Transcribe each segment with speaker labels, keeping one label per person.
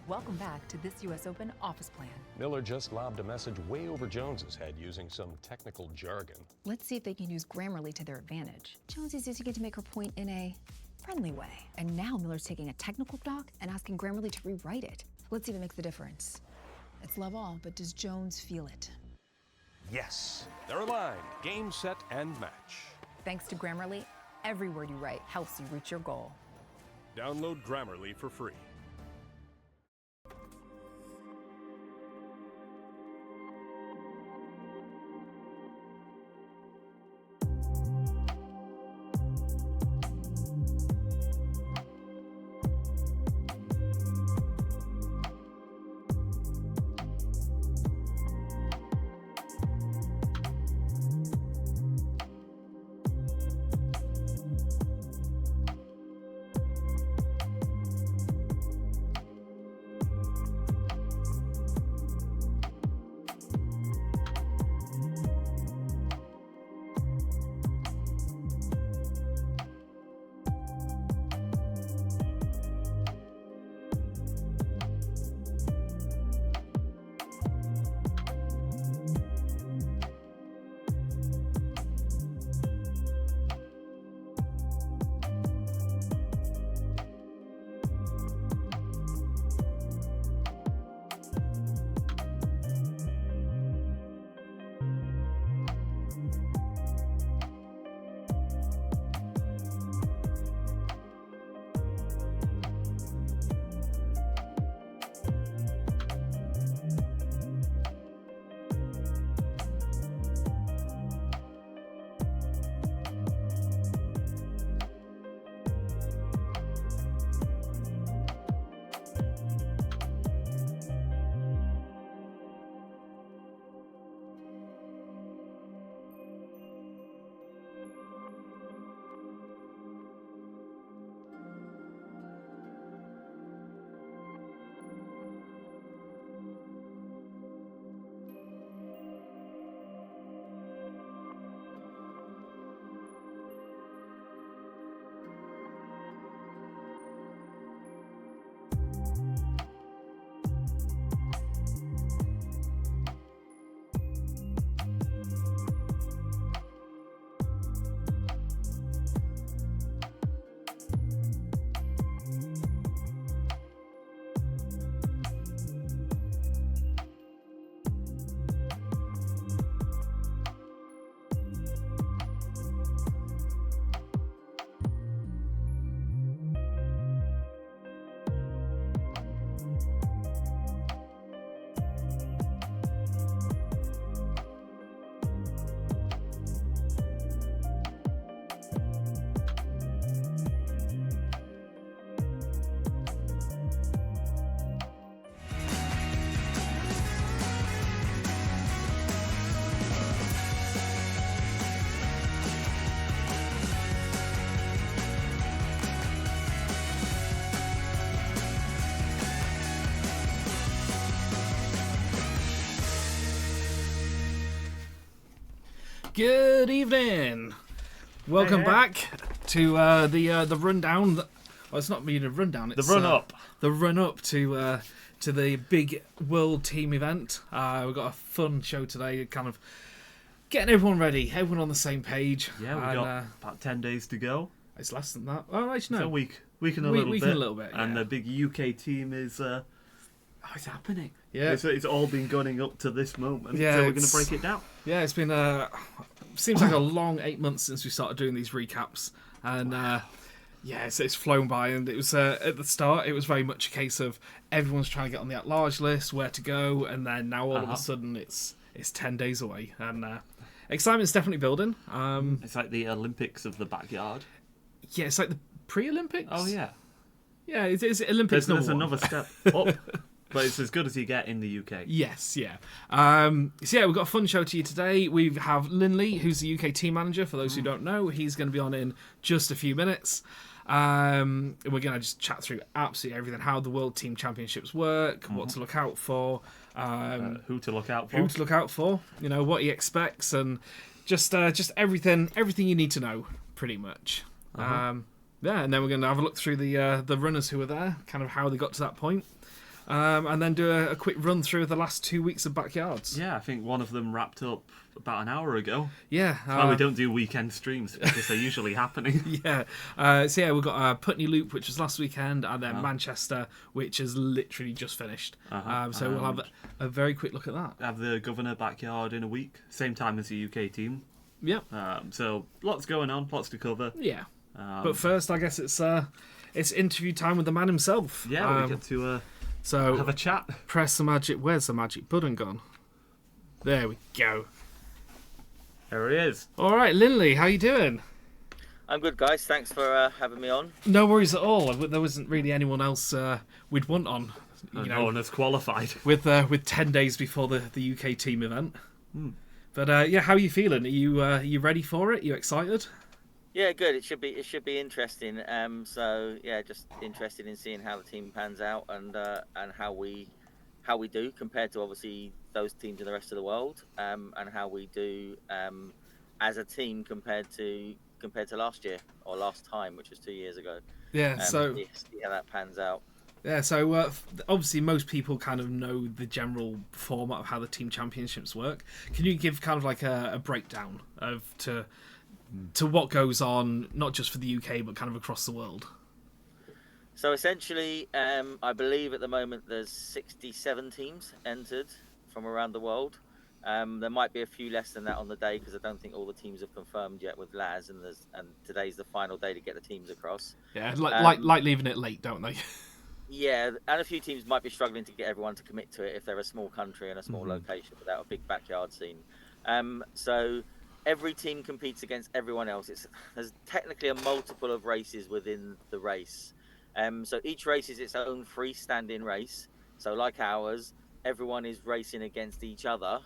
Speaker 1: Welcome back to this U.S. Open office plan.
Speaker 2: Miller just lobbed a message way over Jones's head using some technical jargon.
Speaker 3: Let's see if they can use Grammarly to their advantage. Jones is using it to make her point in a friendly way. And now Miller's taking a technical doc and asking Grammarly to rewrite it. Let's see if it makes the difference. It's love all, but does Jones feel it?
Speaker 2: Yes, they're aligned. Game, set, and match.
Speaker 1: Thanks to Grammarly, every word you write helps you reach your goal.
Speaker 2: Download Grammarly for free.
Speaker 4: Good evening. Welcome back to the rundown. Well, it's not really a rundown. It's
Speaker 5: the run up.
Speaker 4: The run up to the big world team event. We've got a fun show today. Kind of getting everyone ready, everyone on the same page.
Speaker 5: Yeah, we've got about 10 days to go.
Speaker 4: It's less than that. Oh, actually, no.
Speaker 5: It's a week and a little bit.
Speaker 4: Yeah.
Speaker 5: And the big UK team is. It's happening.
Speaker 4: Yeah,
Speaker 5: it's all been gunning up to this moment.
Speaker 4: Yeah,
Speaker 5: so we're going to break it down.
Speaker 4: Yeah, it's been seems like a long 8 months since we started doing these recaps, and yeah, it's flown by. And it was at the start, it was very much a case of everyone's trying to get on the at-large list, where to go, and then now all of a sudden it's 10 days away, and excitement's definitely building.
Speaker 5: It's like the Olympics of the backyard.
Speaker 4: Yeah, it's like the pre-Olympics.
Speaker 5: Oh yeah,
Speaker 4: yeah, it's Olympics.
Speaker 5: There's another step up. But it's as good as you get in the UK.
Speaker 4: Yes, yeah. So yeah, we've got a fun show to you today. We have Lindley, who's the UK team manager. For those who don't know, he's going to be on in just a few minutes. We're going to just chat through absolutely everything, how the World Team Championships work, what to look out for,
Speaker 5: who to look out for,
Speaker 4: you know, what he expects, and just everything you need to know, pretty much. Yeah, and then we're going to have a look through the runners who were there, kind of how they got to that point. and then do a quick run through of the last 2 weeks of backyards.
Speaker 5: Yeah, I think one of them wrapped up about an hour ago.
Speaker 4: Yeah.
Speaker 5: That's why we don't do weekend streams, because they're usually happening.
Speaker 4: Yeah. So yeah, we've got Putney Loop, which was last weekend, and then Manchester, which has literally just finished. So we'll have a very quick look at that.
Speaker 5: Have the Governor backyard in a week, same time as the UK team.
Speaker 4: Yep.
Speaker 5: So lots going on, lots to cover.
Speaker 4: Yeah. But first, I guess it's interview time with the man himself.
Speaker 5: Yeah, we get to have a chat.
Speaker 4: Press the magic. Where's the magic button gone? There we go.
Speaker 5: There he is.
Speaker 4: All right, Lindley, how you doing?
Speaker 6: I'm good, guys. Thanks for having me on.
Speaker 4: No worries at all. There wasn't really anyone else we'd want on.
Speaker 5: No one has qualified.
Speaker 4: With 10 days before the UK team event. But yeah, how are you feeling? Are you ready for it? Are you excited?
Speaker 6: Yeah, good. It should be interesting. So yeah, just interested in seeing how the team pans out and how we do compared to obviously those teams in the rest of the world, and how we do as a team compared to last year or last time, which was 2 years ago.
Speaker 4: Yeah. So
Speaker 6: see how that pans out.
Speaker 4: Yeah, so obviously most people kind of know the general format of how the team championships work. Can you give kind of like a breakdown to what goes on, not just for the UK, but kind of across the world?
Speaker 6: So essentially, I believe at the moment there's 67 teams entered from around the world. There might be a few less than that on the day because I don't think all the teams have confirmed yet with Laz, and today's the final day to get the teams across.
Speaker 4: Yeah, like leaving it late, don't they?
Speaker 6: Yeah, and a few teams might be struggling to get everyone to commit to it if they're a small country and a small location without a big backyard scene. So every team competes against everyone else. There's technically a multiple of races within the race. So each race is its own freestanding race. So like ours, everyone is racing against each other.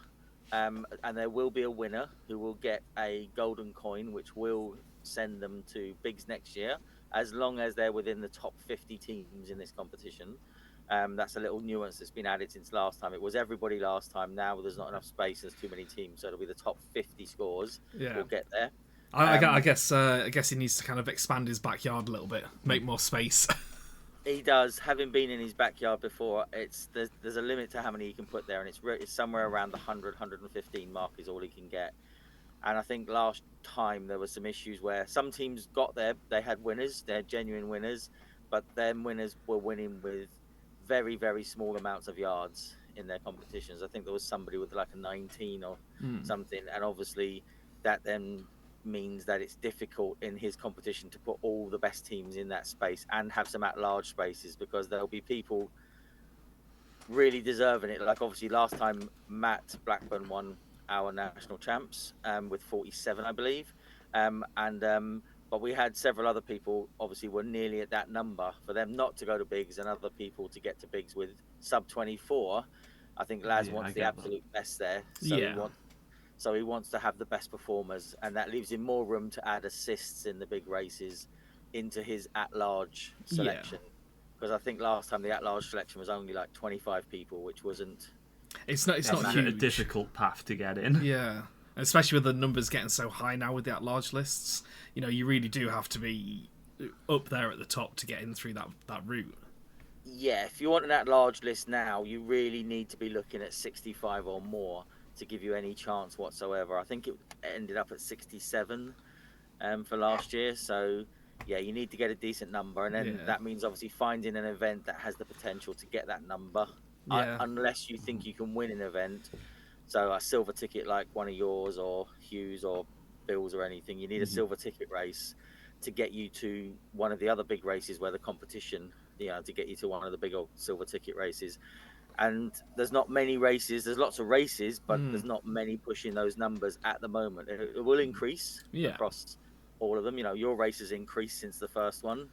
Speaker 6: And there will be a winner who will get a golden coin, which will send them to Bigs next year, as long as they're within the top 50 teams in this competition. That's a little nuance that's been added since last time. It was everybody last time. Now there's not enough space. There's too many teams. So it'll be the top 50 scores will get there.
Speaker 4: I guess he needs to kind of expand his backyard a little bit, make more space.
Speaker 6: He does. Having been in his backyard before, there's a limit to how many he can put there, and it's somewhere around the 100, 115 mark is all he can get. And I think last time there were some issues where some teams got there, they had winners, they're genuine winners, but them winners were winning with very, very small amounts of yards in their competitions. I think there was somebody with like a 19 or something, and obviously that then means that it's difficult in his competition to put all the best teams in that space and have some at-large spaces, because there'll be people really deserving it. Like obviously last time Matt Blackburn won our national champs with 47, I believe, but we had several other people obviously were nearly at that number for them not to go to Bigs, and other people to get to Bigs with sub 24. I think Laz wants the absolute best there, so he wants to have the best performers, and that leaves him more room to add assists in the big races into his at-large selection. Because I think last time the at-large selection was only like 25 people, which wasn't.
Speaker 4: It's not huge.
Speaker 5: A difficult path to get in.
Speaker 4: Yeah, especially with the numbers getting so high now with the at-large lists. You really do have to be up there at the top to get in through that route. Yeah,
Speaker 6: if you want an at-large list now, you really need to be looking at 65 or more to give you any chance whatsoever. I think it ended up at 67 for last year. So yeah, you need to get a decent number, and then that means obviously finding an event that has the potential to get that number. Unless you think you can win an event, so a silver ticket like one of yours or Hughes or Bill's or anything, you need a silver ticket race to get you to one of the other big races where the competition, to get you to one of the big old silver ticket races. And there's not many races. There's lots of races, but there's not many pushing those numbers at the moment. It will increase across all of them. Your race has increased since the first one.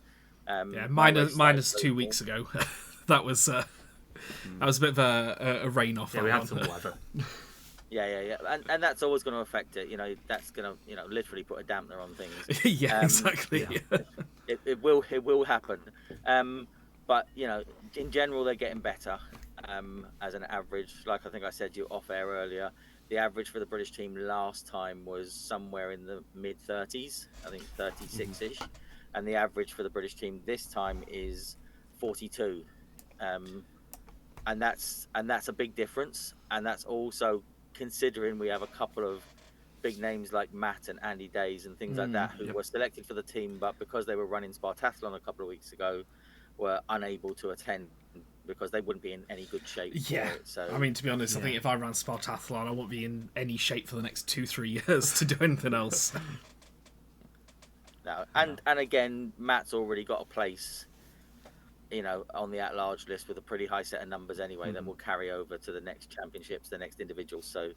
Speaker 4: Minus 2 weeks ago. That was a bit of a rain off.
Speaker 5: Yeah, we had some weather.
Speaker 6: Yeah. And that's always going to affect it. That's going to, literally put a dampener on things.
Speaker 4: Exactly.
Speaker 6: It will happen. But, in general, they're getting better. As an average, like I think I said to you off air earlier, the average for the British team last time was somewhere in the mid-30s, I think 36-ish, and the average for the British team this time is 42. that's a big difference, and that's also considering we have a couple of big names like Matt and Andy Days and things like that who were selected for the team, but because they were running Spartathlon a couple of weeks ago, were unable to attend because they wouldn't be in any good shape for it. So
Speaker 4: I mean, to be honest, I think if I ran Spartathlon, I won't be in any shape for the next 2-3 years to do anything else.
Speaker 6: no, and again, Matt's already got a place, you know, on the at-large list with a pretty high set of numbers anyway. Then we'll carry over to the next championships, the next individuals. So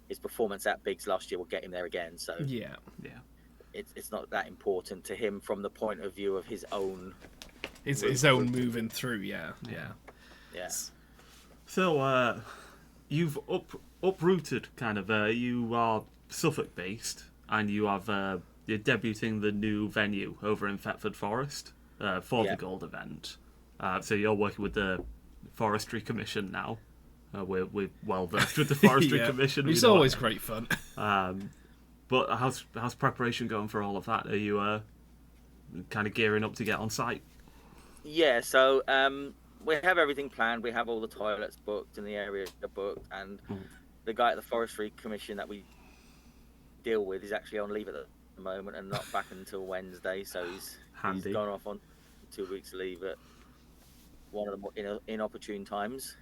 Speaker 6: his performance at Bigs last year will get him there again. So it's not that important to him from the point of view of his own
Speaker 4: his own moving through. Yeah.
Speaker 5: So you've uprooted kind of. You are Suffolk based, and you have you're debuting the new venue over in Thetford Forest for the Gold event. So you're working with the Forestry Commission now. We're well versed with the Forestry Commission.
Speaker 4: It's always great fun.
Speaker 5: But how's preparation going for all of that? Are you kind of gearing up to get on site?
Speaker 6: Yeah, so we have everything planned. We have all the toilets booked and the area booked, and the guy at the Forestry Commission that we deal with is actually on leave at the moment and not back until Wednesday. So he's gone off on 2 weeks leave at one of the more inopportune times.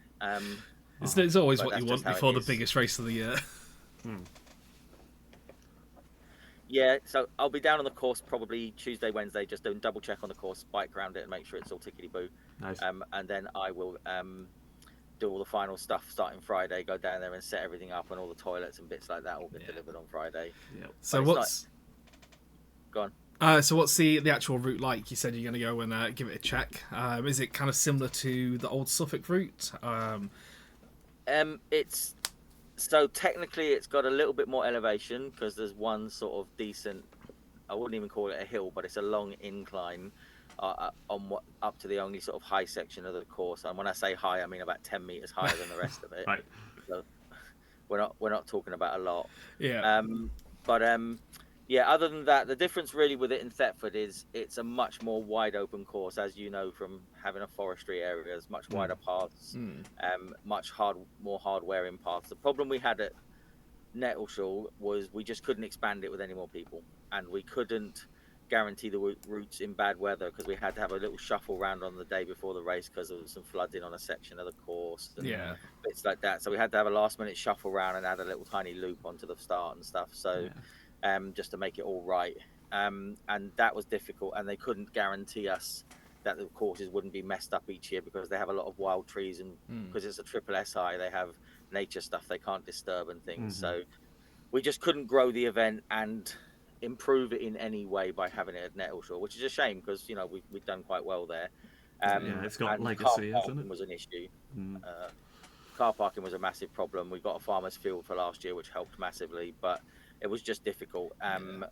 Speaker 4: It's always what you want before the biggest race of the year.
Speaker 6: Yeah, so I'll be down on the course probably Tuesday, Wednesday, just doing double check on the course, bike around it and make sure it's all tickety-boo.
Speaker 5: Nice.
Speaker 6: And then I will do all the final stuff starting Friday, go down there and set everything up, and all the toilets and bits like that will get delivered on Friday.
Speaker 5: Yep.
Speaker 4: So what's...
Speaker 6: Go on.
Speaker 4: So what's the actual route like? You said you're going to go and give it a check. Is it kind of similar to the old Suffolk route?
Speaker 6: It's... So technically it's got a little bit more elevation because there's one sort of decent, I wouldn't even call it a hill, but it's a long incline up to the only sort of high section of the course. And when I say high, I mean about 10 meters higher than the rest of it.
Speaker 5: Right.
Speaker 6: So we're not talking about a lot.
Speaker 4: Yeah.
Speaker 6: Yeah, other than that, the difference really with it in Thetford is it's a much more wide open course, as you know from having a forestry area. There's much wider paths, much more hard-wearing paths. The problem we had at Nettleshall was we just couldn't expand it with any more people, and we couldn't guarantee the routes in bad weather because we had to have a little shuffle round on the day before the race because there was some flooding on a section of the course and bits like that. So we had to have a last-minute shuffle round and add a little tiny loop onto the start and stuff. So. Just to make it all right. And that was difficult, and they couldn't guarantee us that the courses wouldn't be messed up each year because they have a lot of wild trees, and because it's a triple SI, they have nature stuff they can't disturb and things. So we just couldn't grow the event and improve it in any way by having it at Nettleshall, which is a shame because, you know, we've done quite well there.
Speaker 5: It's got legacy, hasn't it?
Speaker 6: Was an issue. Car parking was a massive problem. We got a farmer's field for last year, which helped massively, but it was just difficult.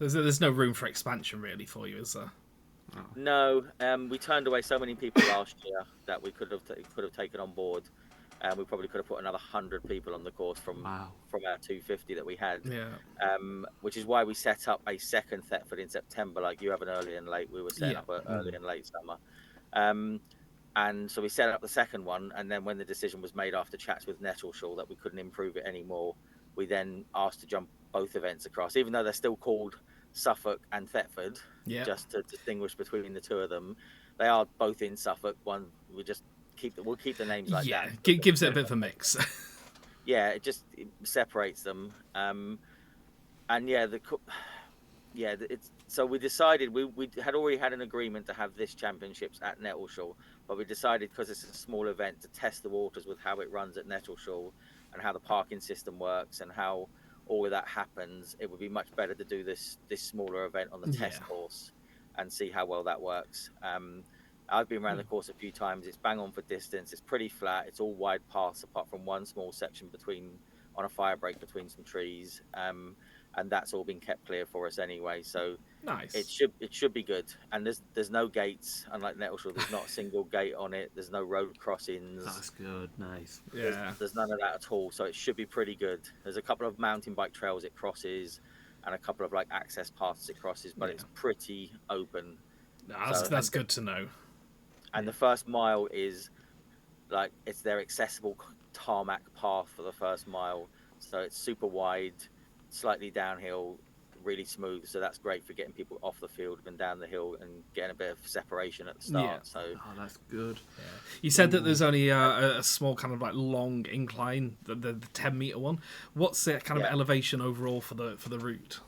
Speaker 4: There's no room for expansion really for you, is there?
Speaker 6: No, we turned away so many people last year that we could have taken on board. We probably could have put another 100 people on the course from our 250 that we had.
Speaker 4: Yeah.
Speaker 6: Which is why we set up a second Thetford in September, like you have an early and late. We were setting up an early and late summer. And so we set up the second one, and then when the decision was made after chats with Nettleshall that we couldn't improve it anymore, we then asked to jump both events across, even though they're still called Suffolk and Thetford, just to distinguish between the two of them. They are both in Suffolk. One, we'll keep the names like that.
Speaker 4: Yeah, gives it a bit of a mix.
Speaker 6: It separates them. So we decided we had already had an agreement to have this championships at Nettleshall, but we decided because it's a small event to test the waters with how it runs at Nettleshall and how the parking system works and how all of that happens. It would be much better to do this smaller event on the test course and see how well that works. I've been around the course a few times. It's bang on for distance. It's pretty flat. It's all wide paths apart from one small section on a fire break between some trees. And that's all been kept clear for us anyway. So
Speaker 4: nice.
Speaker 6: It should be good. And there's no gates, unlike Nettleshall. There's not a single gate on it. There's no road crossings.
Speaker 5: That's good. Nice.
Speaker 6: There's none of that at all. So it should be pretty good. There's a couple of mountain bike trails it crosses, and a couple of like access paths it crosses, but it's pretty open.
Speaker 4: That's good to know.
Speaker 6: And the first mile is like it's their accessible tarmac path for the first mile, so it's super wide, slightly downhill, really smooth, so that's great for getting people off the field and down the hill and getting a bit of separation at the start.
Speaker 4: Yeah.
Speaker 6: So
Speaker 5: that's good.
Speaker 4: You said that there's only a small kind of like long incline, the 10-meter one. What's the kind of elevation overall for the route?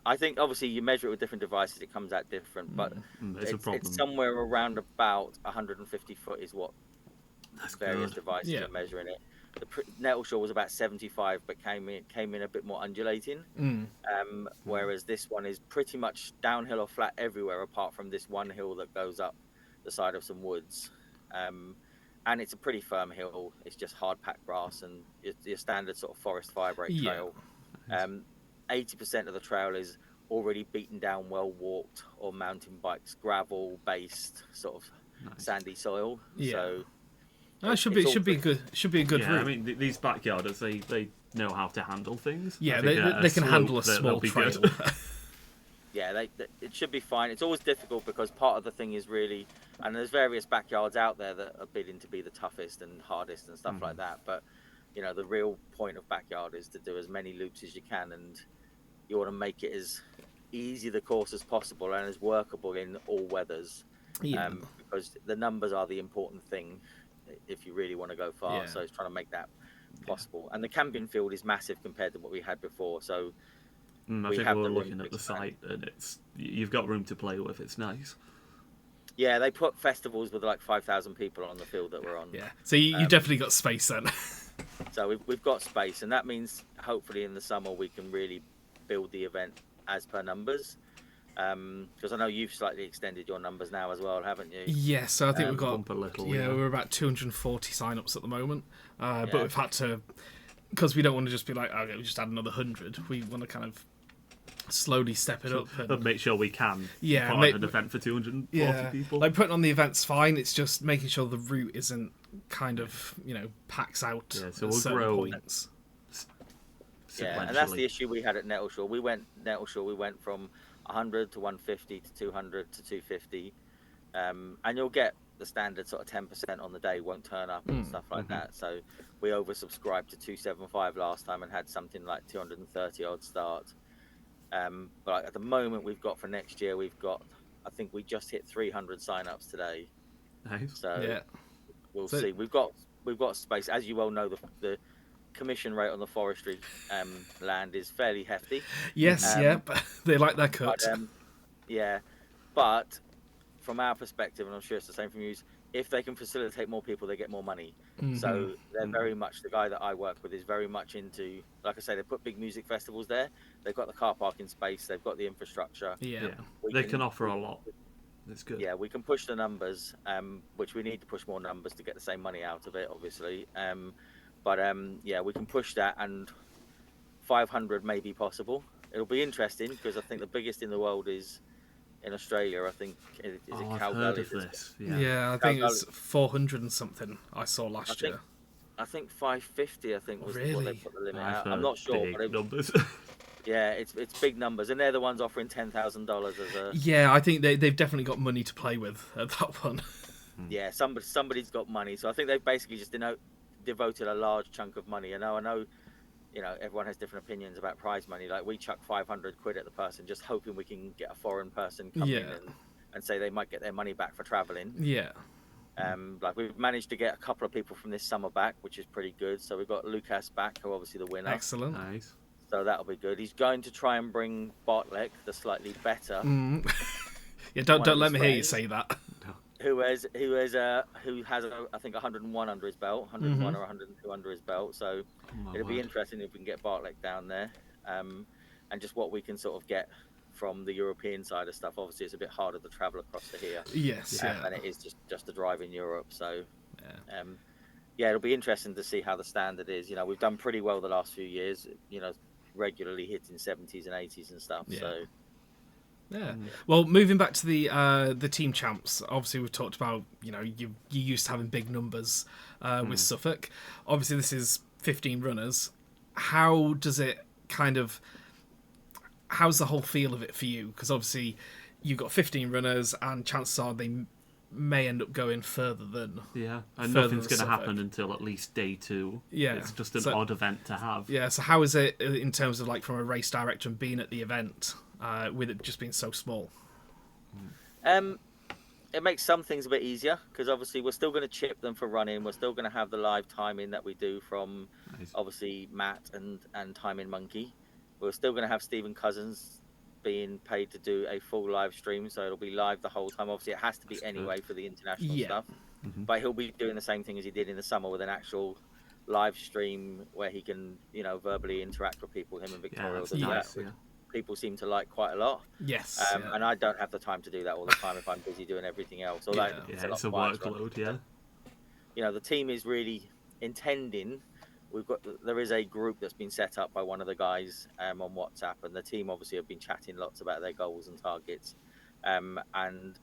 Speaker 6: I think obviously you measure it with different devices, it comes out different, but it's somewhere around about 150 foot is what various devices are measuring it. The Nettleshore was about 75, but came in a bit more undulating. Whereas this one is pretty much downhill or flat everywhere, apart from this one hill that goes up the side of some woods. And it's a pretty firm hill. It's just hard packed grass and your standard sort of forest firebrake trail. 80% of the trail is already beaten down, well walked, or mountain bikes, gravel based, sort of sandy soil. So.
Speaker 4: That should be good. Should be a good route.
Speaker 5: I mean, these backyarders, they know how to handle things.
Speaker 4: Yeah, they can handle a small trail.
Speaker 6: Yeah, it should be fine. It's always difficult because part of the thing is really, and there's various backyards out there that are bidding to be the toughest and hardest and stuff like that. But you know, the real point of backyard is to do as many loops as you can, and you want to make it as easy the course as possible and as workable in all weathers. Because the numbers are the important thing if you really want to go far. So it's trying to make that possible. And the camping field is massive compared to what we had before. So
Speaker 5: I think we're looking at the site, and you've got room to play with. It's nice.
Speaker 6: Yeah, they put festivals with like 5,000 people on the field that we're on.
Speaker 4: Yeah, so you definitely got space then.
Speaker 6: So we've got space, and that means hopefully in the summer we can really build the event as per numbers. Because I know you've slightly extended your numbers now as well, haven't you?
Speaker 4: Yes, so I think we've got
Speaker 5: we're
Speaker 4: about 240 sign-ups at the moment, but we've had to, because we don't want to just be like, okay, we just add another 100. We want to kind of slowly step it up
Speaker 5: and make sure we can put on an event for 240 people.
Speaker 4: Like putting on the event's fine, it's just making sure the route isn't kind of, packs out
Speaker 5: so
Speaker 4: at
Speaker 5: we'll
Speaker 4: certain
Speaker 5: grow
Speaker 4: points.
Speaker 6: Yeah, and that's the issue we had at Nettleshore. We went from 100 to 150 to 200 to 250, and you'll get the standard sort of 10% on the day won't turn up and stuff like that. So we oversubscribed to 275 last time and had something like 230 odd start. But at the moment we've got for next year, I think we just hit 300 sign-ups today.
Speaker 5: Nice.
Speaker 6: So we'll see. We've got space. As you well know, the commission rate on the forestry land is fairly hefty.
Speaker 4: Yes, but they like their cut.
Speaker 6: But from our perspective, and I'm sure it's the same from you, if they can facilitate more people, they get more money. So they're very much, the guy that I work with is very much into, like I say, they put big music festivals there. They've got the car parking space. They've got the infrastructure.
Speaker 5: They can offer a lot. That's good.
Speaker 6: Yeah, we can push the numbers, which we need to push more numbers to get the same money out of it, obviously. But we can push that, and 500 may be possible. It'll be interesting because I think the biggest in the world is in Australia. I think is it Kalgoorlie?
Speaker 5: I've heard of this.
Speaker 4: Yeah, I think it was 400 and something I saw last year.
Speaker 6: I think 550. I think was what they put the limit out. I'm not sure, but
Speaker 5: numbers.
Speaker 6: Yeah, it's big numbers, and they're the ones offering $10,000 as a.
Speaker 4: Yeah, I think they've definitely got money to play with at that one.
Speaker 6: Yeah, somebody's got money, so I think they've basically just devoted a large chunk of money. And I know, everyone has different opinions about prize money. Like we chuck 500 quid at the person, just hoping we can get a foreign person come in and say they might get their money back for travelling.
Speaker 4: Yeah.
Speaker 6: Like we've managed to get a couple of people from this summer back, which is pretty good. So we've got Lucas back, who obviously the winner.
Speaker 4: Excellent.
Speaker 5: Nice.
Speaker 6: So that'll be good. He's going to try and bring Bartlett, the slightly better.
Speaker 4: Yeah, don't let me hear you say that.
Speaker 6: Who has I think 101 under his belt, 101 or 102 under his belt. So it'll be interesting if we can get Bartlett down there, and just what we can sort of get from the European side of stuff. Obviously, it's a bit harder to travel across to here.
Speaker 4: Yes,
Speaker 6: than it is just to drive in Europe. So it'll be interesting to see how the standard is. We've done pretty well the last few years. Regularly hitting 70s and 80s and stuff. So.
Speaker 4: Yeah. Well, moving back to the team champs, obviously we've talked about, you used to having big numbers with Suffolk. Obviously this is 15 runners. How does it how's the whole feel of it for you? Because obviously you've got 15 runners and chances are they may end up going further than
Speaker 5: Yeah, and
Speaker 4: further
Speaker 5: nothing's
Speaker 4: than
Speaker 5: going to happen
Speaker 4: Suffolk.
Speaker 5: until at least day 2.
Speaker 4: Yeah,
Speaker 5: It's just an
Speaker 4: so-
Speaker 5: odd event to have.
Speaker 4: Yeah, so how is it in terms of like from a race director and being at the event with it just being so small?
Speaker 6: It makes some things a bit easier because obviously we're still going to chip them for running. We're still going to have the live timing that we do from
Speaker 5: Nice.
Speaker 6: obviously Matt and Timing Monkey. We're still going to have Stephen Cousins being paid to do a full live stream, so it'll be live the whole time. Obviously, it has to be
Speaker 5: That's
Speaker 6: anyway
Speaker 5: good.
Speaker 6: for the international
Speaker 4: Yeah.
Speaker 6: stuff, but he'll be doing the same thing as he did in the summer with an actual live stream where he can, verbally interact with people. Him and
Speaker 5: Yeah,
Speaker 6: Victoria will
Speaker 5: that's
Speaker 6: do
Speaker 5: nice.
Speaker 6: that, which
Speaker 5: Yeah.
Speaker 6: people seem to like quite a lot.
Speaker 4: Yes. yeah.
Speaker 6: And I don't have the time to do that all the time if I'm busy doing everything else. Although
Speaker 4: Yeah.
Speaker 5: Yeah,
Speaker 6: lot
Speaker 5: it's a
Speaker 6: quieter.
Speaker 5: workload, yeah.
Speaker 6: The team is really intending. There is a group that's been set up by one of the guys on WhatsApp, and the team obviously have been chatting lots about their goals and targets. And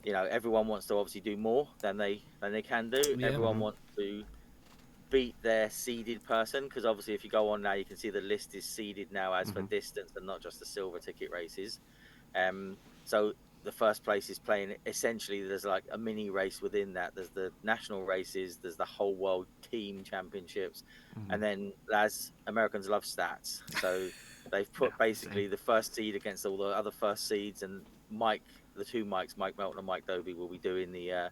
Speaker 6: everyone wants to obviously do more than they can do.
Speaker 4: Yeah.
Speaker 6: Everyone wants to beat their seeded person, because obviously if you go on now, you can see the list is seeded now as for distance and not just the silver ticket races. So the first place is playing, essentially there's like a mini race within that. There's the national races, there's the whole world team championships, and then as Americans love stats, so they've put basically the first seed against all the other first seeds, and the two Mikes, Mike Melton and Mike Dobie, will be doing the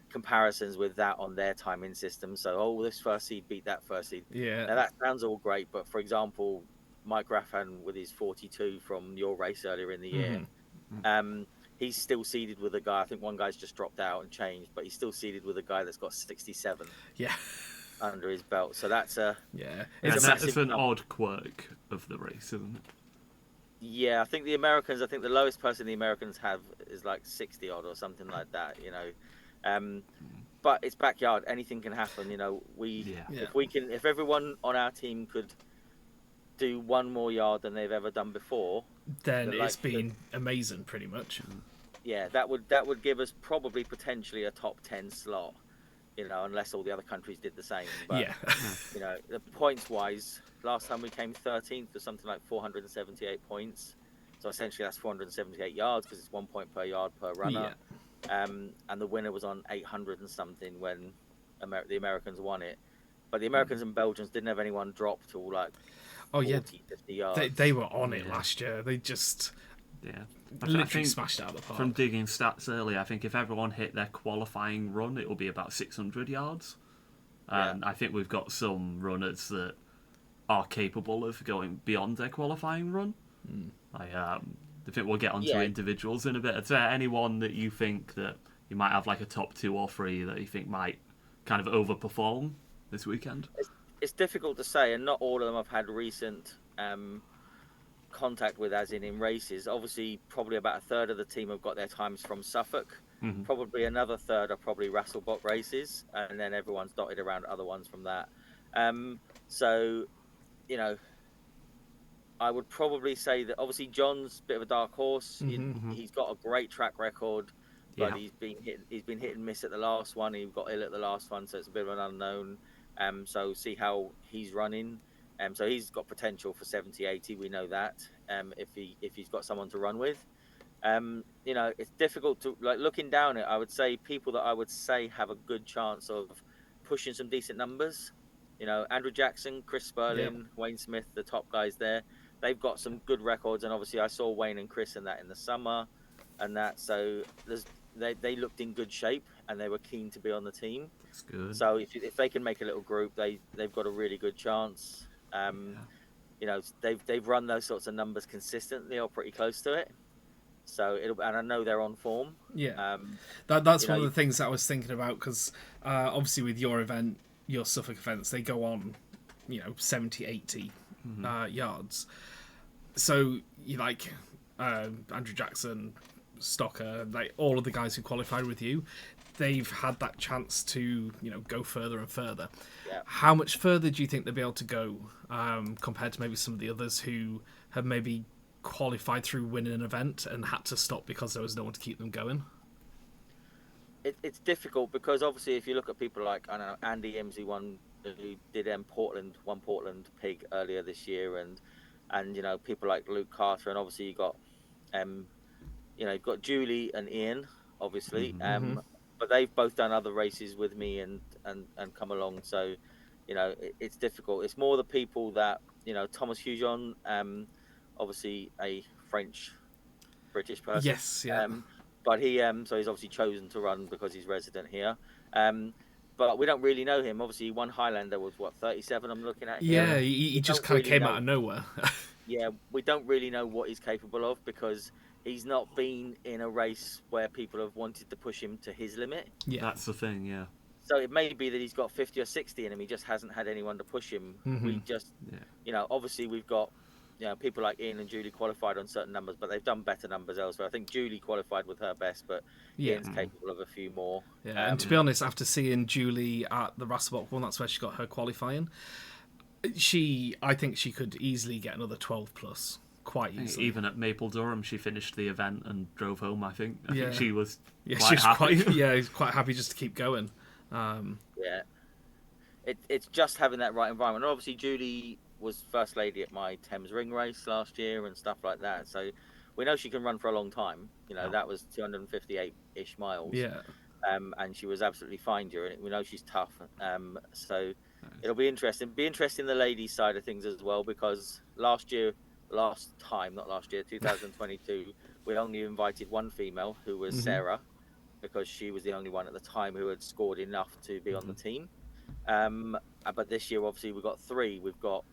Speaker 6: comparisons with that on their timing system. So this first seed beat that first seed.
Speaker 4: Yeah.
Speaker 6: Now that sounds all great, but for example, Mike Raffan with his 42 from your race earlier in the year, he's still seeded with a guy. I think one guy's just dropped out and changed, but he's still seeded with a guy that's got 67
Speaker 4: Yeah.
Speaker 6: under his belt. So that's a
Speaker 4: Yeah.
Speaker 6: It's
Speaker 4: It's
Speaker 6: a massive
Speaker 5: It's an
Speaker 6: number.
Speaker 5: odd quirk of the race, isn't it?
Speaker 6: yeah. I think the Americans. I think the lowest person the Americans have is like 60 odd or something like that. But it's backyard. Anything can happen. If everyone on our team could do one more yard than they've ever done before,
Speaker 4: then
Speaker 6: But
Speaker 4: it's been amazing, pretty much.
Speaker 6: yeah, that would give us probably potentially a top 10 slot, unless all the other countries did the same. But,
Speaker 4: Yeah.
Speaker 6: the points wise, last time we came 13th with something like 478 points. So essentially that's 478 yards because it's 1 point per yard per runner. And the winner was on 800 and something when the Americans won it. But the Americans and Belgians didn't have anyone drop to like 40, 50 yards.
Speaker 4: They were on it last year. They just
Speaker 5: Yeah.
Speaker 4: literally smashed it out of the park.
Speaker 5: From digging stats earlier, I think if everyone hit their qualifying run, it'll be about 600 yards. And I think we've got some runners that are capable of going beyond their qualifying run. I think we'll get onto individuals in a bit. Is there anyone that you think that you might have like a top 2 or 3 that you think might kind of overperform this weekend?
Speaker 6: It's difficult to say, and not all of them have had recent contact with, as in races. Obviously, probably about a third of the team have got their times from Suffolk. Probably another third are probably Rasselbock races, and then everyone's dotted around other ones from that. So, I would probably say that obviously John's a bit of a dark horse. He's got a great track record, but he's been hit and miss at the last one. He got ill at the last one, so it's a bit of an unknown. So see how he's running. So he's got potential for 70, 80. We know that. If he's got someone to run with. It's difficult to looking down it. I would say people that I would say have a good chance of pushing some decent numbers. Andrew Jackson, Chris Sperling, Wayne Smith, the top guys there. They've got some good records, and obviously I saw Wayne and Chris in that in the summer, and that. So they looked in good shape, and they were keen to be on the team.
Speaker 5: That's good.
Speaker 6: So if they can make a little group, they've got a really good chance. They've run those sorts of numbers consistently or pretty close to it. So and I know they're on form.
Speaker 4: Yeah, that's one of the things that I was thinking about, because obviously with your event, your Suffolk events, they go on, 70, 80 yards. So you like Andrew Jackson, Stocker, like all of the guys who qualified with you, they've had that chance to go further and further.
Speaker 6: Yeah.
Speaker 4: How much further do you think they'll be able to go compared to maybe some of the others who have maybe qualified through winning an event and had to stop because there was no one to keep them going?
Speaker 6: It's difficult because obviously if you look at people like, I don't know, Andy Imsey who did Portland Pig earlier this year, and people like Luke Carter, and obviously you've got Julie and Ian, obviously. but they've both done other races with me and come along. So, it's difficult. It's more the people that, Thomas Hujon, obviously a French British person.
Speaker 4: Yes, yeah.
Speaker 6: But he so he's obviously chosen to run because he's resident here. But we don't really know him. Obviously, one Highlander was 37. I'm looking at here.
Speaker 4: Yeah, he just kind of came out of nowhere.
Speaker 6: Yeah, we don't really know what he's capable of because he's not been in a race where people have wanted to push him to his limit.
Speaker 4: Yeah,
Speaker 5: that's the thing. Yeah.
Speaker 6: So it may be that he's got 50 or 60 in him. He just hasn't had anyone to push him. We just, obviously we've got, people like Ian and Julie qualified on certain numbers, but they've done better numbers elsewhere. I think Julie qualified with her best, but Ian's capable of a few more.
Speaker 4: Yeah, and to be honest, after seeing Julie at the Rasselbock one, that's where she got her qualifying. I think she could easily get another 12 plus, quite easily.
Speaker 5: Even at Maple Durham, she finished the event and drove home. I think she was
Speaker 4: quite happy just to keep going.
Speaker 6: It's just having that right environment. And obviously, Julie was first lady at my Thames Ring race last year and stuff like that. So we know she can run for a long time. That was 258-ish miles.
Speaker 4: Yeah.
Speaker 6: And she was absolutely fine during it. We know she's tough. So it'll be interesting. Be interesting the ladies' side of things as well, because 2022, we only invited one female, who was Sarah, because she was the only one at the time who had scored enough to be on the team. But this year, obviously, we've got three. We've got,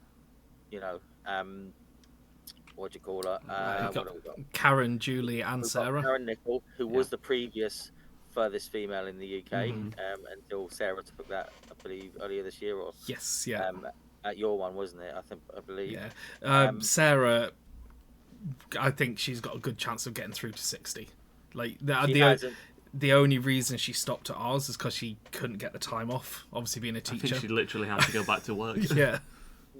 Speaker 6: what do you call her?
Speaker 4: What have we got? Karen, Julie, and Sarah.
Speaker 6: Karen Nicol, who was the previous furthest female in the UK, until Sarah took that, I believe, earlier this year. Or
Speaker 4: yes, yeah.
Speaker 6: At your one, wasn't it? I believe.
Speaker 4: Yeah. Sarah, I think she's got a good chance of getting through to 60. Like the only reason she stopped at ours is because she couldn't get the time off, obviously being a teacher.
Speaker 5: I think she literally had to go back to work.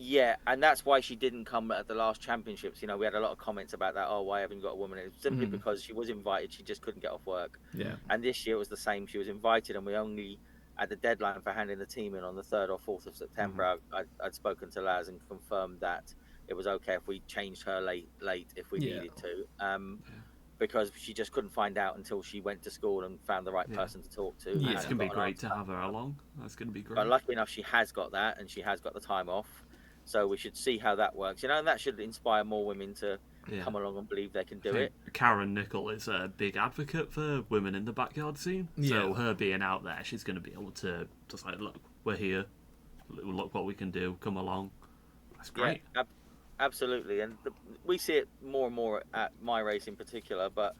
Speaker 6: Yeah, and that's why she didn't come at the last championships. We had a lot of comments about that. Oh, why haven't you got a woman? It's simply because she was invited. She just couldn't get off work.
Speaker 4: Yeah.
Speaker 6: And this year it was the same. She was invited, and we only, at the deadline for handing the team in on the 3rd or 4th of September, I'd spoken to Laz and confirmed that it was okay if we changed her late if we needed to. Because she just couldn't find out until she went to school and found the right person to talk to.
Speaker 5: Yeah, it's going to be great to have her along. That's going to be great.
Speaker 6: But luckily enough, she has got that, and she has got the time off. So we should see how that works. And that should inspire more women to come along and believe they can do it.
Speaker 5: Karen Nicol is a big advocate for women in the backyard scene. So her being out there, she's going to be able to just like, look, we're here. Look what we can do. Come along. That's great.
Speaker 6: Yeah, absolutely. And we see it more and more at my race in particular. But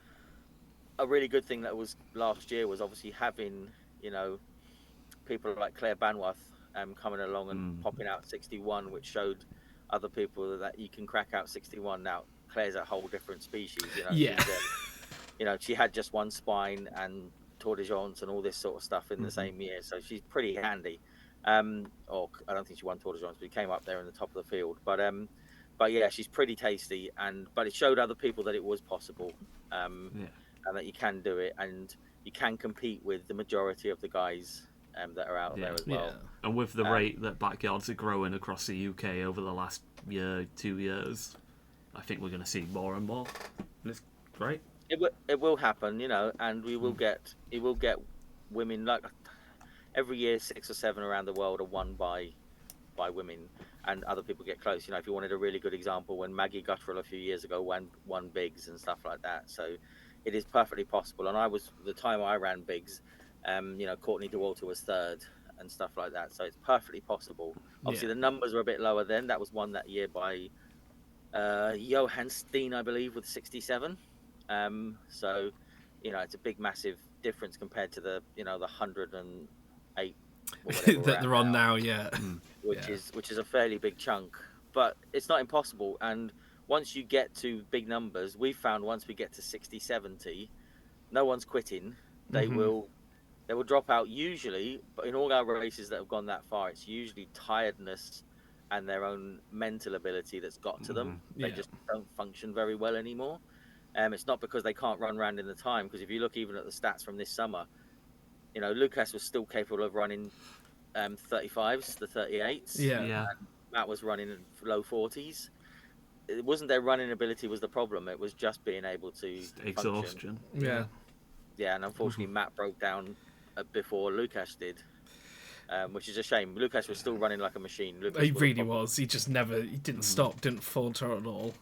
Speaker 6: a really good thing that was last year was obviously having, people like Claire Banworth coming along and popping out 61, which showed other people that you can crack out 61. Now, Claire's a whole different species. She had just one spine and Tour de France and all this sort of stuff in the same year. So she's pretty handy. Or I don't think she won Tour de France, but she came up there in the top of the field. But yeah, she's pretty tasty. But it showed other people that it was possible, and that you can do it, and you can compete with the majority of the guys that are out there as well.
Speaker 5: And with the rate that backyards are growing across the UK over the last 2 years, I think we're going to see more and more. And it's great.
Speaker 6: It will happen, and we will get women. Like every year, 6 or 7 around the world are won by women, and other people get close. If you wanted a really good example, when Maggie Gutterell a few years ago won bigs and stuff like that. So it is perfectly possible. And the time I ran bigs, Courtney DeWalter was 3rd and stuff like that. So it's perfectly possible. Obviously, the numbers were a bit lower then. That was won that year by Johan Steen, I believe, with 67. So, it's a big, massive difference compared to the 108
Speaker 4: that they're on now,
Speaker 6: which is a fairly big chunk. But it's not impossible. And once you get to big numbers, we found once we get to 60, 70, no one's quitting. They will drop out usually, but in all our races that have gone that far, it's usually tiredness and their own mental ability that's got to them. They just don't function very well anymore. It's not because they can't run around in the time, because if you look even at the stats from this summer, Lucas was still capable of running 35s, the 38s.
Speaker 4: Yeah.
Speaker 6: Matt was running in low 40s. It wasn't their running ability was the problem. It was just being able to
Speaker 5: exhaustion.
Speaker 6: Yeah, and unfortunately Matt broke down before Lucas did, which is a shame. Lucas was still running like a machine. Lucas
Speaker 4: He really was. He just never. He didn't stop. Didn't falter at all.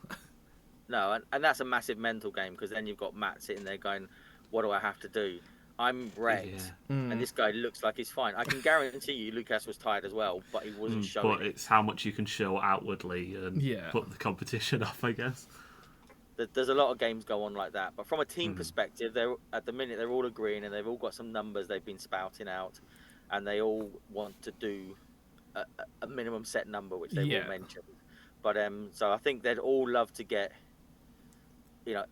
Speaker 6: No, and that's a massive mental game, because then you've got Matt sitting there going, "What do I have to do? I'm wrecked, and this guy looks like he's fine." I can guarantee you, Lucas was tired as well, but he wasn't showing.
Speaker 5: But it's how much you can show outwardly and put the competition off, I guess.
Speaker 6: There's a lot of games go on like that, but from a team perspective, at the minute they're all agreeing, and they've all got some numbers they've been spouting out, and they all want to do a minimum set number, which they've all mentioned. But so I think they'd all love to get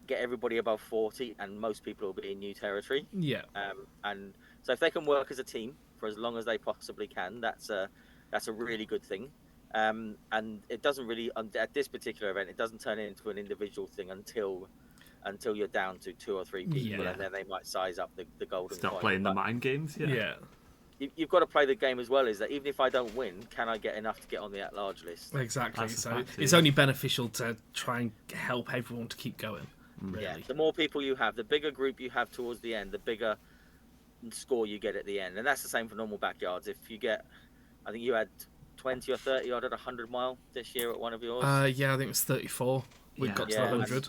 Speaker 6: everybody above 40, and most people will be in new territory. Yeah. And so if they can work as a team for as long as they possibly can, that's a really good thing. And it doesn't really, at this particular event, it doesn't turn into an individual thing until you're down to 2 or 3 people, and then they might size up the golden
Speaker 5: Start
Speaker 6: coin.
Speaker 5: playing the mind games. Yeah.
Speaker 6: You've got to play the game as well, is that even if I don't win, can I get enough to get on the at-large list?
Speaker 4: Exactly. So it's only beneficial to try and help everyone to keep going. Really.
Speaker 6: Yeah. The more people you have, the bigger group you have towards the end, the bigger score you get at the end. And that's the same for normal backyards. If you get, I think you had 20 or 30 odd at 100 mile this year at one of yours.
Speaker 4: Yeah, I think it was 34. We got to the 100.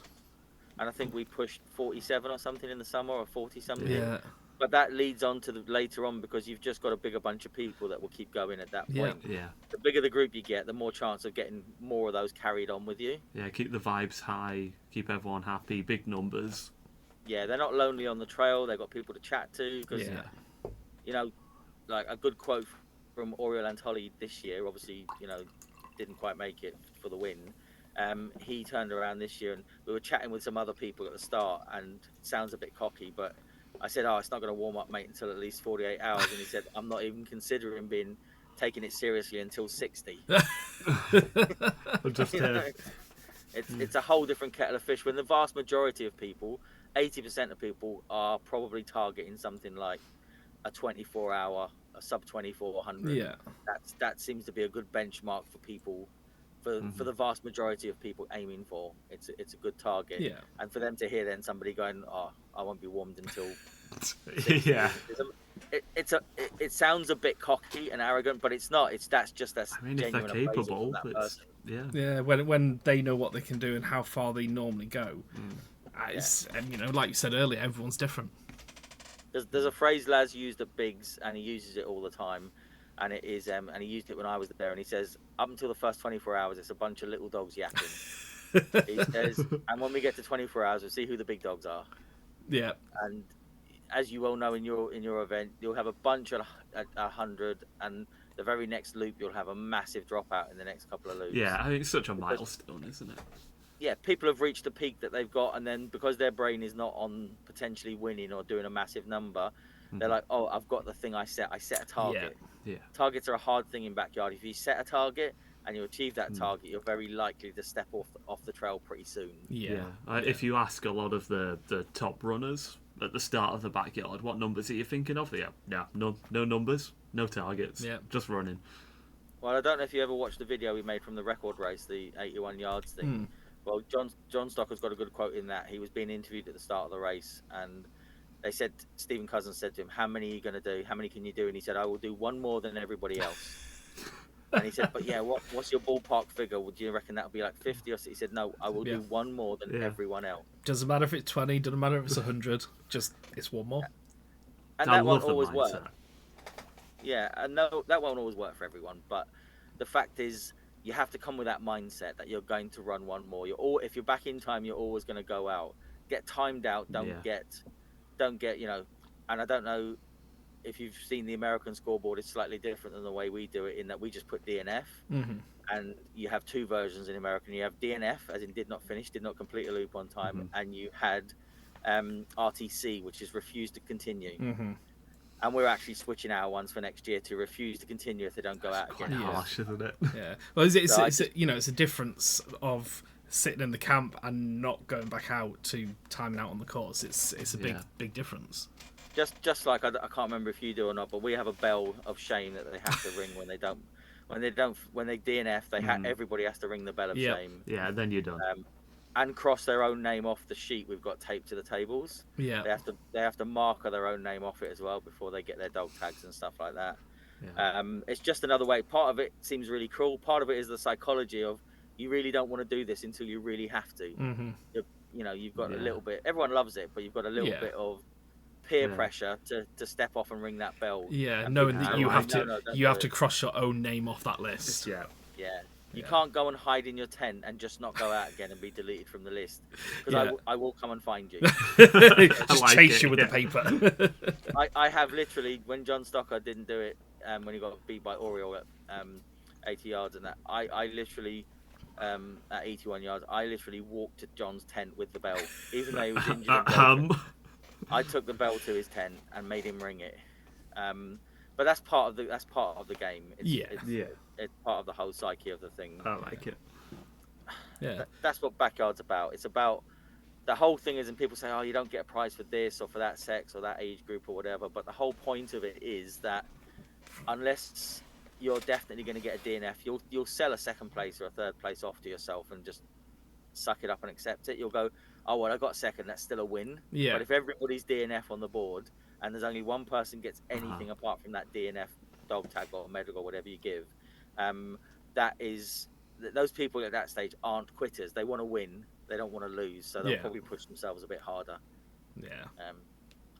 Speaker 6: And I think we pushed 47 or something in the summer, or 40 something.
Speaker 4: Yeah.
Speaker 6: But that leads on to later on, because you've just got a bigger bunch of people that will keep going at that point.
Speaker 5: Yeah.
Speaker 6: The bigger the group you get, the more chance of getting more of those carried on with you.
Speaker 5: Yeah, keep the vibes high, keep everyone happy, big numbers.
Speaker 6: Yeah, they're not lonely on the trail. They've got people to chat to. Because, like a good quote from Oriel Antoli this year, obviously, didn't quite make it for the win. He turned around this year, and we were chatting with some other people at the start, and it sounds a bit cocky, but I said, "Oh, it's not going to warm up, mate, until at least 48 hours." And he said, "I'm not even considering taking it seriously until 60." It's a whole different kettle of fish. When the vast majority of people, 80% of people, are probably targeting something like a 24-hour, a sub 2400.
Speaker 4: Yeah,
Speaker 6: that seems to be a good benchmark for people. For the vast majority of people aiming for, it's a good target. Yeah. And for them to hear then somebody going, "Oh, I won't be warmed until," it sounds a bit cocky and arrogant, but it's not. That's
Speaker 5: I mean, if they're capable,
Speaker 4: yeah. When they know what they can do and how far they normally go, and like you said earlier, everyone's different.
Speaker 6: There's a phrase Laz used at Biggs, and he uses it all the time. And it is, and he used it when I was there, and he says, up until the first 24 hours, it's a bunch of little dogs yapping. He says, and when we get to 24 hours, we'll see who the big dogs are.
Speaker 4: Yeah.
Speaker 6: And as you all know, in your event, you'll have a bunch at 100, and the very next loop, you'll have a massive dropout in the next couple of loops.
Speaker 5: Yeah, I mean, it's such a milestone, isn't it?
Speaker 6: Yeah, people have reached the peak that they've got, and then because their brain is not on potentially winning or doing a massive number, they're like, "Oh, I've got the thing I set. I set a target."
Speaker 5: Yeah.
Speaker 6: Targets are a hard thing in backyard. If you set a target and you achieve that target, you're very likely to step off the trail pretty soon.
Speaker 5: Yeah. If you ask a lot of the top runners at the start of the backyard, what numbers are you thinking of? No numbers, no targets, just running.
Speaker 6: Well, I don't know if you ever watched the video we made from the record race, the 81 yards thing. Well, John Stocker's got a good quote in that. He was being interviewed at the start of the race, and they said, Stephen Cousins said to him, "How many are you going to do? How many can you do?" And he said, "I will do one more than everybody else." And he said, "But yeah, what's your ballpark figure? Would you reckon that would be like 50 or so?" He said, "No, I will do one more than everyone else."
Speaker 4: Doesn't matter if it's 20, doesn't matter if it's 100, just it's one more.
Speaker 6: And that won't always work. Yeah, and no, that won't always work for everyone. But the fact is, you have to come with that mindset that you're going to run one more. If you're back in time, you're always going to go out. Get timed out. Don't get, and I don't know if you've seen the American scoreboard. It's slightly different than the way we do it, in that we just put DNF, and you have two versions in American. You have DNF, as in did not finish, did not complete a loop on time, and you had RTC, which is refused to continue. And we're actually switching our ones for next year to refuse to continue if they don't go out again.
Speaker 5: Harsh, isn't it?
Speaker 4: Yeah. Well, it's a difference of sitting in the camp and not going back out to timing out on the course. It's a big difference.
Speaker 6: Just like I can't remember if you do or not, but we have a bell of shame that they have to ring when they DNF. Everybody has to ring the bell of shame.
Speaker 5: Yeah, then you're done.
Speaker 6: and cross their own name off the sheet we've got taped to the tables.
Speaker 4: Yeah.
Speaker 6: They have to marker their own name off it as well before they get their dog tags and stuff like that.
Speaker 5: Yeah.
Speaker 6: It's just another way. Part of it seems really cruel. Part of it is the psychology of you really don't want to do this until you really have to.
Speaker 4: Mm-hmm.
Speaker 6: You've got a little bit. Everyone loves it, but you've got a little bit of peer pressure to step off and ring that bell.
Speaker 4: Yeah, knowing that you have to cross your own name off that list.
Speaker 6: Yeah. You can't go and hide in your tent and just not go out again and be deleted from the list, because I will come and find you.
Speaker 4: Just chase you with the paper.
Speaker 6: I have literally, when John Stocker didn't do it, when he got beat by Oriole at 80 yards and that, I literally, at 81 yards, I literally walked to John's tent with the bell, even though he was injured. I took the bell to his tent and made him ring it. But that's part of the game. It's part of the whole psyche of the thing.
Speaker 5: I like it.
Speaker 4: Yeah.
Speaker 6: That's what Backyard's about. It's about the whole thing is, and people say, oh, you don't get a prize for this or for that sex or that age group or whatever. But the whole point of it is that unless you're definitely going to get a DNF, you'll sell a second place or a third place off to yourself and just suck it up and accept it. You'll go, oh, well, I got second. That's still a win. Yeah. But if everybody's DNF on the board and there's only one person gets anything apart from that DNF dog tag or medal or whatever you give, those people at that stage aren't quitters. They want to win. They don't want to lose. So they'll probably push themselves a bit harder.
Speaker 4: Yeah.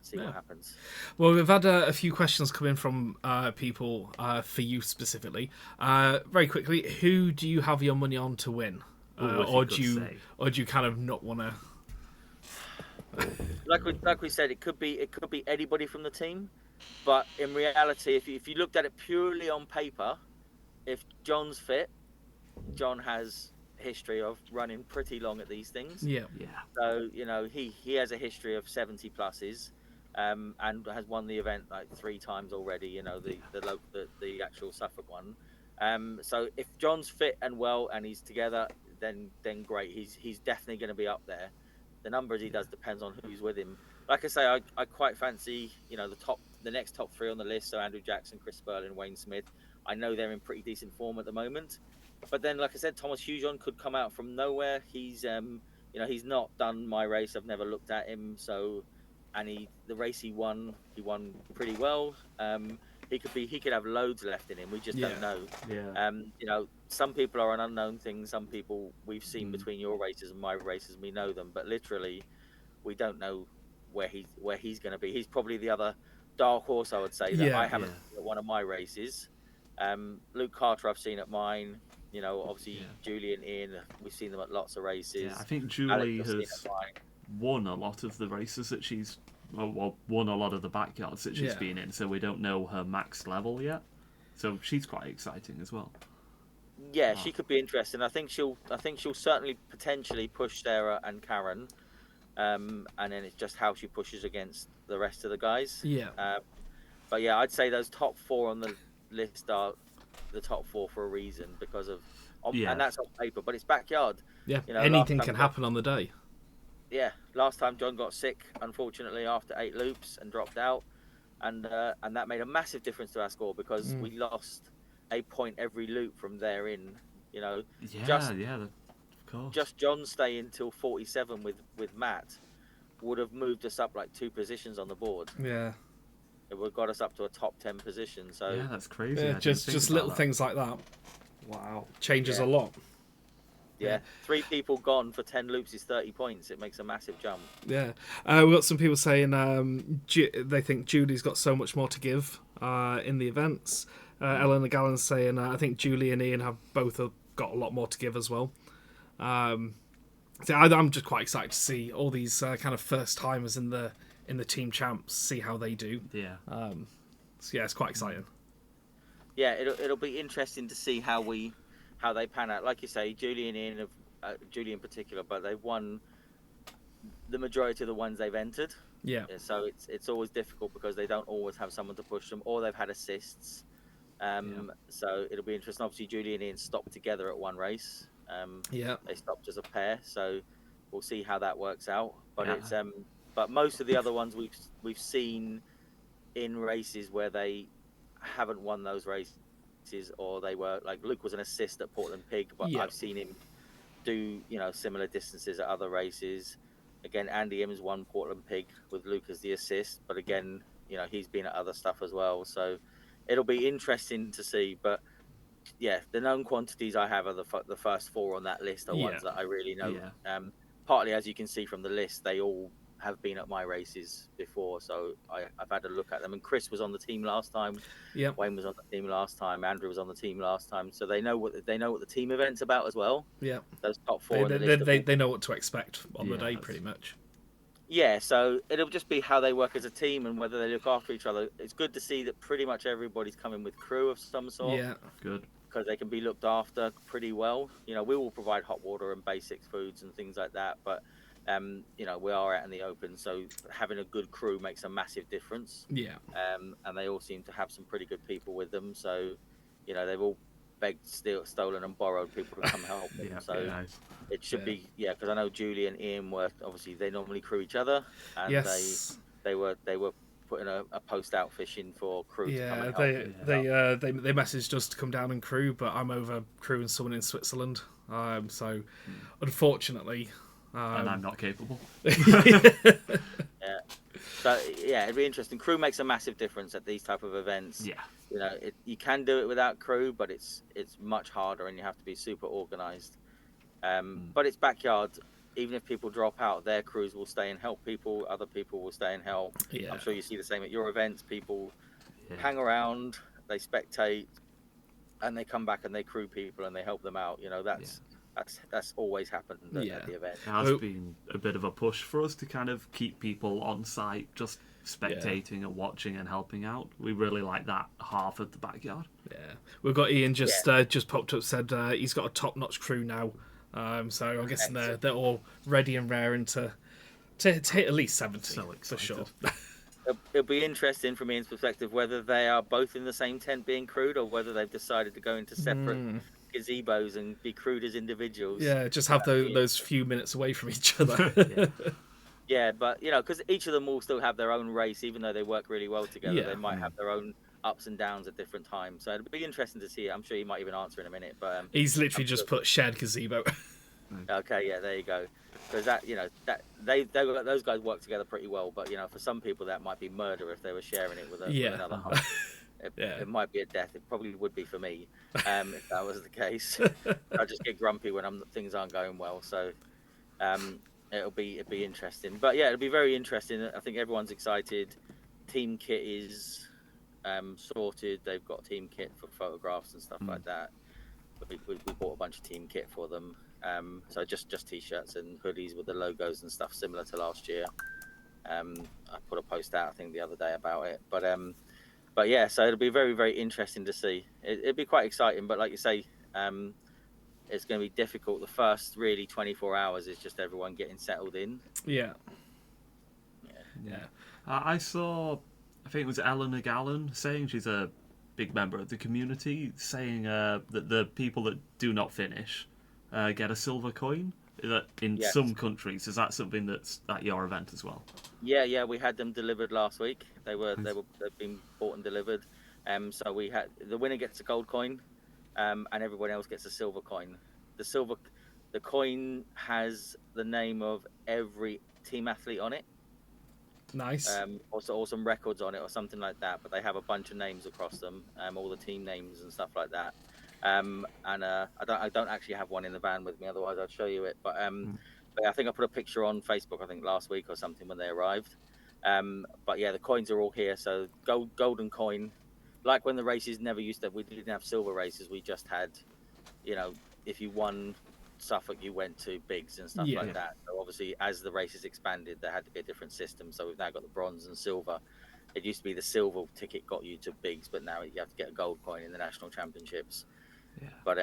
Speaker 6: See what happens.
Speaker 4: Well, we've had a few questions come in from people for you specifically. Very quickly, who do you have your money on to win? Or do you kind of not want to?
Speaker 6: Like we said, it could be anybody from the team, but in reality, if you looked at it purely on paper, if John's fit, John has history of running pretty long at these things.
Speaker 4: Yeah.
Speaker 6: So he has a history of 70 pluses, and has won the event like 3 times already. The actual Suffolk one. So if John's fit and well and he's together, then great. He's definitely going to be up there. The numbers he does depends on who's with him. Like I say, I quite fancy the next top 3 on the list. So Andrew Jackson, Chris Sperling, Wayne Smith. I know they're in pretty decent form at the moment. But then, like I said, Thomas Hujon could come out from nowhere. He's he's not done my race. I've never looked at him. So, and the race he won pretty well. He could have loads left in him. We just don't know.
Speaker 5: Yeah.
Speaker 6: Some people are an unknown thing. Some people we've seen between your races and my races, and we know them. But literally, we don't know where he's going to be. He's probably the other dark horse, I would say, that I haven't seen at one of my races. Luke Carter, I've seen at mine. Obviously Julie and Ian, we've seen them at lots of races.
Speaker 5: Yeah, I think Julie has won a lot of the races that she's won a lot of the backyards that she's been in, so we don't know her max level yet. So she's quite exciting as well.
Speaker 6: Yeah, she could be interesting. I think she'll certainly potentially push Sarah and Karen, and then it's just how she pushes against the rest of the guys.
Speaker 4: Yeah.
Speaker 6: But yeah, I'd say those top 4 on the list are the top 4 for a reason, because of and that's on paper, but it's backyard.
Speaker 4: Yeah, anything can happen on the day.
Speaker 6: Yeah, last time John got sick, unfortunately, after 8 loops and dropped out, and that made a massive difference to our score, because we lost a point every loop from there in.
Speaker 5: Of course.
Speaker 6: Just John staying till 47 with Matt would have moved us up like 2 positions on the board.
Speaker 4: Yeah.
Speaker 6: It would have got us up to a top 10 position. So
Speaker 5: yeah, that's crazy.
Speaker 4: Yeah, just little things like that.
Speaker 5: Wow,
Speaker 4: changes a lot.
Speaker 6: Yeah, 3 people gone for 10 loops is 30 points. It makes a massive jump.
Speaker 4: Yeah, we've got some people saying they think Julie's got so much more to give in the events. Eleanor Gallen's saying I think Julie and Ian have both got a lot more to give as well. So I'm just quite excited to see all these kind of first timers in the team champs, see how they do.
Speaker 5: Yeah.
Speaker 4: So yeah, it's quite exciting.
Speaker 6: Yeah, it'll be interesting to see how they pan out. Like you say, Julie and Ian Julie in particular, but they've won the majority of the ones they've entered.
Speaker 4: Yeah.
Speaker 6: So it's always difficult because they don't always have someone to push them, or they've had assists. So it'll be interesting. Obviously, Julie and Ian stopped together at one race. They stopped as a pair, so we'll see how that works out. But it's but most of the other ones we've seen in races where they haven't won those races, or they were like Luke was an assist at Portland Pig, but I've seen him do similar distances at other races. Again, Andy Im's won Portland Pig with Luke as the assist, but again, he's been at other stuff as well. So it'll be interesting to see. But yeah, the known quantities I have are the first 4 on that list are ones that I really know.
Speaker 5: Yeah.
Speaker 6: Partly, as you can see from the list, they all have been at my races before, so I've had a look at them. And Chris was on the team last time.
Speaker 4: Yeah.
Speaker 6: Wayne was on the team last time. Andrew was on the team last time. So they know what the team event's about as well.
Speaker 4: Yeah.
Speaker 6: Those top 4 on the list.
Speaker 4: They know what to expect on the day, pretty much.
Speaker 6: Yeah, so it'll just be how they work as a team and whether they look after each other. It's good to see that pretty much everybody's coming with crew of some sort.
Speaker 4: Yeah,
Speaker 5: good.
Speaker 6: Because they can be looked after pretty well. We will provide hot water and basic foods and things like that, but we are out in the open, so having a good crew makes a massive difference.
Speaker 4: Yeah.
Speaker 6: And they all seem to have some pretty good people with them, so they've all begged, stolen, and borrowed people to come help them.
Speaker 5: Yeah,
Speaker 6: so
Speaker 5: nice.
Speaker 6: it should be because I know Julie and Ian were obviously they normally crew each other, and they were putting a post out fishing for crew to come and help.
Speaker 4: They messaged us to come down and crew, but I'm over crewing someone in Switzerland, so unfortunately.
Speaker 5: And I'm not capable.
Speaker 6: Yeah. So yeah, it'd be interesting. Crew makes a massive difference at these type of events.
Speaker 5: Yeah.
Speaker 6: You can do it without crew, but it's much harder, and you have to be super organised. But it's backyard. Even if people drop out, their crews will stay and help people. Other people will stay and help.
Speaker 4: Yeah.
Speaker 6: I'm sure you see the same at your events. People hang around, they spectate, and they come back and they crew people and they help them out. That's always happened at the event.
Speaker 5: It has been a bit of a push for us to kind of keep people on site, just spectating and watching and helping out. We really like that half of the backyard. Yeah,
Speaker 4: we've got Ian just popped up, said he's got a top-notch crew now. So I'm guessing they're all ready and raring to hit at least 70 for sure.
Speaker 6: It'll be interesting from Ian's perspective whether they are both in the same tent being crewed or whether they've decided to go into separate gazebos and be crewed as individuals.
Speaker 4: Yeah, just have those few minutes away from each other.
Speaker 6: Yeah, but because each of them will still have their own race, even though they work really well together. They might have their own ups and downs at different times. So it'll be interesting to see. I'm sure he might even answer in a minute. But
Speaker 4: he's literally just put shared gazebo.
Speaker 6: Okay, yeah, there you go. Because those guys work together pretty well. But for some people that might be murder if they were sharing it with another. It might be a death. It probably would be for me if that was the case. I just get grumpy when things aren't going well. So it'll be interesting. But yeah, it'll be very interesting. I think everyone's excited. Team kit is sorted. They've got team kit for photographs and stuff like that. We bought a bunch of team kit for them. So just t-shirts and hoodies with the logos and stuff similar to last year. I put a post out I think the other day about it. But yeah, so it'll be very, very interesting to see. It'll be quite exciting, but like you say, it's going to be difficult. The first really 24 hours is just everyone getting settled in.
Speaker 4: Yeah.
Speaker 5: I saw, I think it was Eleanor Gallen saying, she's a big member of the community, saying that the people that do not finish get a silver coin. In some countries, is that something that's at your event as well?
Speaker 6: Yeah, we had them delivered last week. They've been bought and delivered. So we had the winner gets a gold coin, and everyone else gets a silver coin. The coin has the name of every team athlete on it.
Speaker 4: Nice.
Speaker 6: Or some records on it or something like that. But they have a bunch of names across them, all the team names and stuff like that. I don't actually have one in the van with me, otherwise I'd show you it. But I think I put a picture on Facebook, I think last week or something when they arrived. But yeah, the coins are all here. So golden coin, like when the races we didn't have silver races. We just had, if you won Suffolk, you went to bigs and stuff like that. So obviously, as the races expanded, there had to be a different system. So we've now got the bronze and silver. It used to be the silver ticket got you to bigs, but now you have to get a gold coin in the national championships. Yeah. But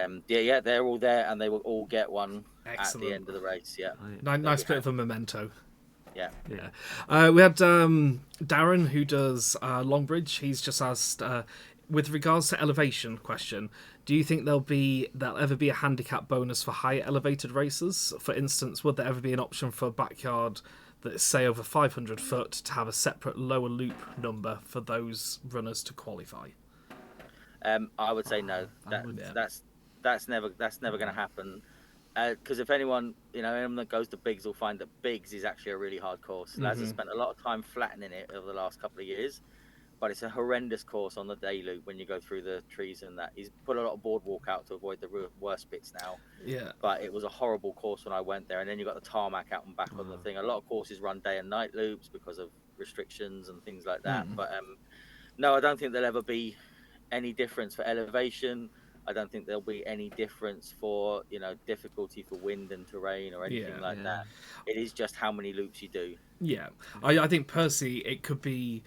Speaker 6: they're all there, and they will all get one at the end of the race. Yeah,
Speaker 4: nice bit of a memento.
Speaker 6: Yeah.
Speaker 4: We had Darren who does Longbridge. He's just asked, with regards to elevation question, do you think there'll ever be a handicap bonus for higher elevated races? For instance, would there ever be an option for a backyard that's say over 500 foot to have a separate lower loop number for those runners to qualify?
Speaker 6: I would say no. That's never going to happen. because if anyone that goes to Biggs will find that Biggs is actually a really hard course. Lads have spent a lot of time flattening it over the last couple of years, but it's a horrendous course on the day loop when you go through the trees and that. He's put a lot of boardwalk out to avoid the worst bits now.
Speaker 4: Yeah.
Speaker 6: But it was a horrible course when I went there, and then you got the tarmac out and back on the thing. A lot of courses run day and night loops because of restrictions and things like that. But no, I don't think there'll ever be any difference for elevation. I don't think there'll be any difference for difficulty for wind and terrain or anything like that. It is just how many loops you do.
Speaker 4: Yeah, I think personally it could be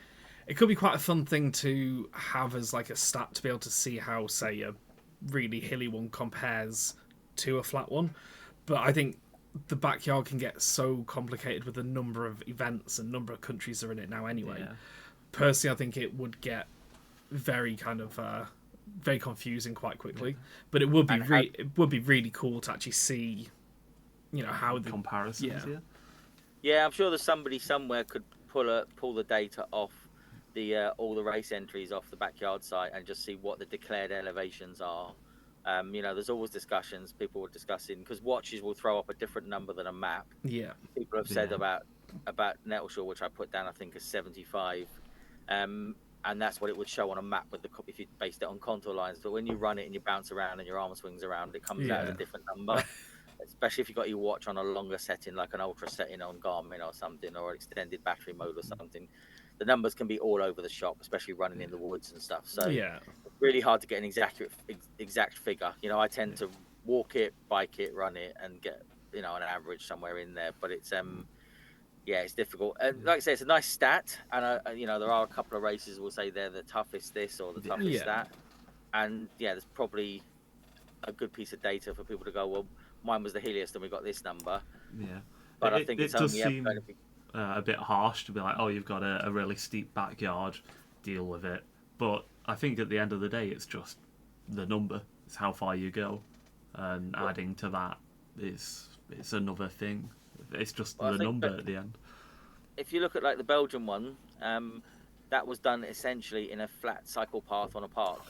Speaker 4: quite a fun thing to have as like a stat to be able to see how, say, a really hilly one compares to a flat one. But I think the backyard can get so complicated with the number of events and number of countries that are in it now anyway. Yeah. Personally, I think it would get very kind of very confusing quite quickly. But it would be really cool to actually see, how the
Speaker 5: comparisons.
Speaker 6: Yeah, I'm sure there's somebody somewhere could pull the data off the all the race entries off the backyard site and just see what the declared elevations are. There's always discussions. People were discussing because watches will throw up a different number than a map.
Speaker 4: Yeah,
Speaker 6: people have said about Nettleshall, which I put down, I think, as 75, and that's what it would show on a map with if you based it on contour lines. But when you run it and you bounce around and your arm swings around, it comes out as a different number. Especially if you've got your watch on a longer setting, like an ultra setting on Garmin or something, or an extended battery mode or something. The numbers can be all over the shop, especially running in the woods and stuff. So it's really hard to get an exact figure. I tend to walk it, bike it, run it, and get an average somewhere in there. But it's it's difficult. And like I say, it's a nice stat. And there are a couple of races will say they're the toughest this or the toughest that. And there's probably a good piece of data for people to go, well, mine was the hilliest and we got this number.
Speaker 5: Yeah,
Speaker 6: but I think it does seem
Speaker 5: a bit harsh to be like, oh, you've got a really steep backyard, deal with it. But I think at the end of the day, it's just the number. It's how far you go, and adding to that it's another thing. It's just the number at the end.
Speaker 6: If you look at like the Belgian one, that was done essentially in a flat cycle path on a park.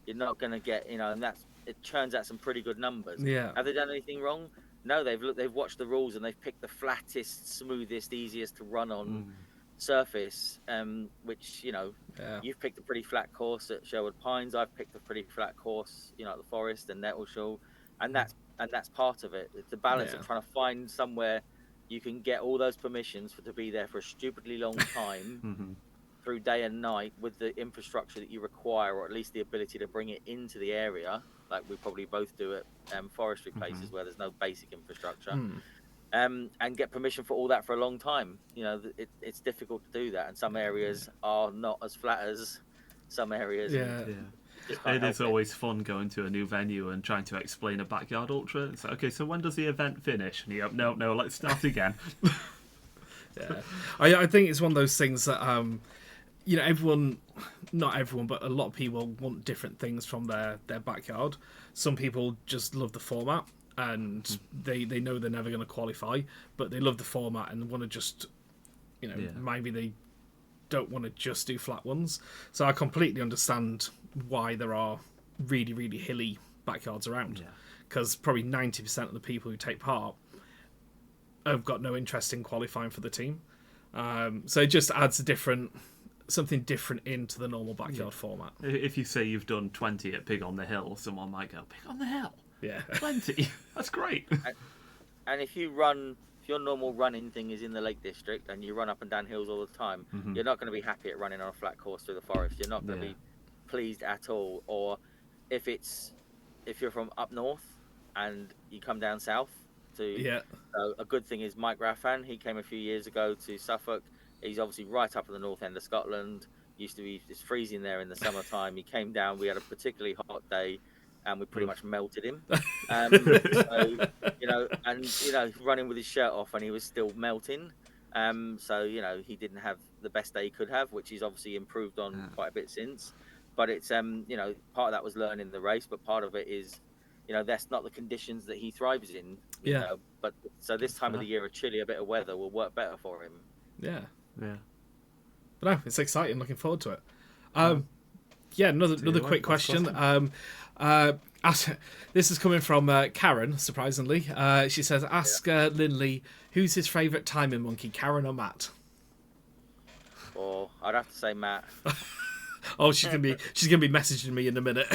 Speaker 6: You're not going to get, and it churns out some pretty good numbers.
Speaker 4: Yeah.
Speaker 6: Have they done anything wrong? No, they've watched the rules and they've picked the flattest, smoothest, easiest to run on surface. Which you've picked a pretty flat course at Sherwood Pines. I've picked a pretty flat course, at the Forest and Nettleshall, and that's part of it. It's the balance of trying to find somewhere you can get all those permissions to be there for a stupidly long time. Through day and night with the infrastructure that you require, or at least the ability to bring it into the area, like we probably both do at forestry places where there's no basic infrastructure, and get permission for all that for a long time. It's difficult to do that, and some areas are not as flat as some areas.
Speaker 5: It is always fun going to a new venue and trying to explain a backyard ultra. It's like, okay, so when does the event finish? And you go, no, let's start again.
Speaker 4: I think it's one of those things that not everyone, but a lot of people want different things from their backyard. Some people just love the format and they know they're never going to qualify, but they love the format and want to just, maybe they don't want to just do flat ones. So I completely understand why there are really, really hilly backyards around. Because probably 90% of the people who take part have got no interest in qualifying for the team. So it just adds something different into the normal backyard format.
Speaker 5: If you say you've done 20 at Pig on the Hill, someone might go, Pig on the Hill?
Speaker 4: Yeah.
Speaker 5: 20? That's great.
Speaker 6: And if your normal running thing is in the Lake District and you run up and down hills all the time, you're not going to be happy at running on a flat course through the forest. You're not going to be pleased at all. Or if you're from up north and you come down south to a good thing is Mike Raffan. He came a few years ago to Suffolk. He's obviously right up at the north end of Scotland. It's freezing there in the summertime. He came down. We had a particularly hot day, and we pretty much melted him. Running with his shirt off, and he was still melting. He didn't have the best day he could have, which he's obviously improved on quite a bit since. But it's part of that was learning the race, but part of it is, that's not the conditions that he thrives in. But so this time of the year, a chillier bit of weather will work better for him.
Speaker 4: Yeah. But no, it's exciting. Looking forward to it. Another quick question. This is coming from Karen, surprisingly. She says, ask Lindley, who's his favourite timing monkey, Karen or Matt?
Speaker 6: Or I'd have to say Matt.
Speaker 4: Oh, she's gonna be messaging me in a minute.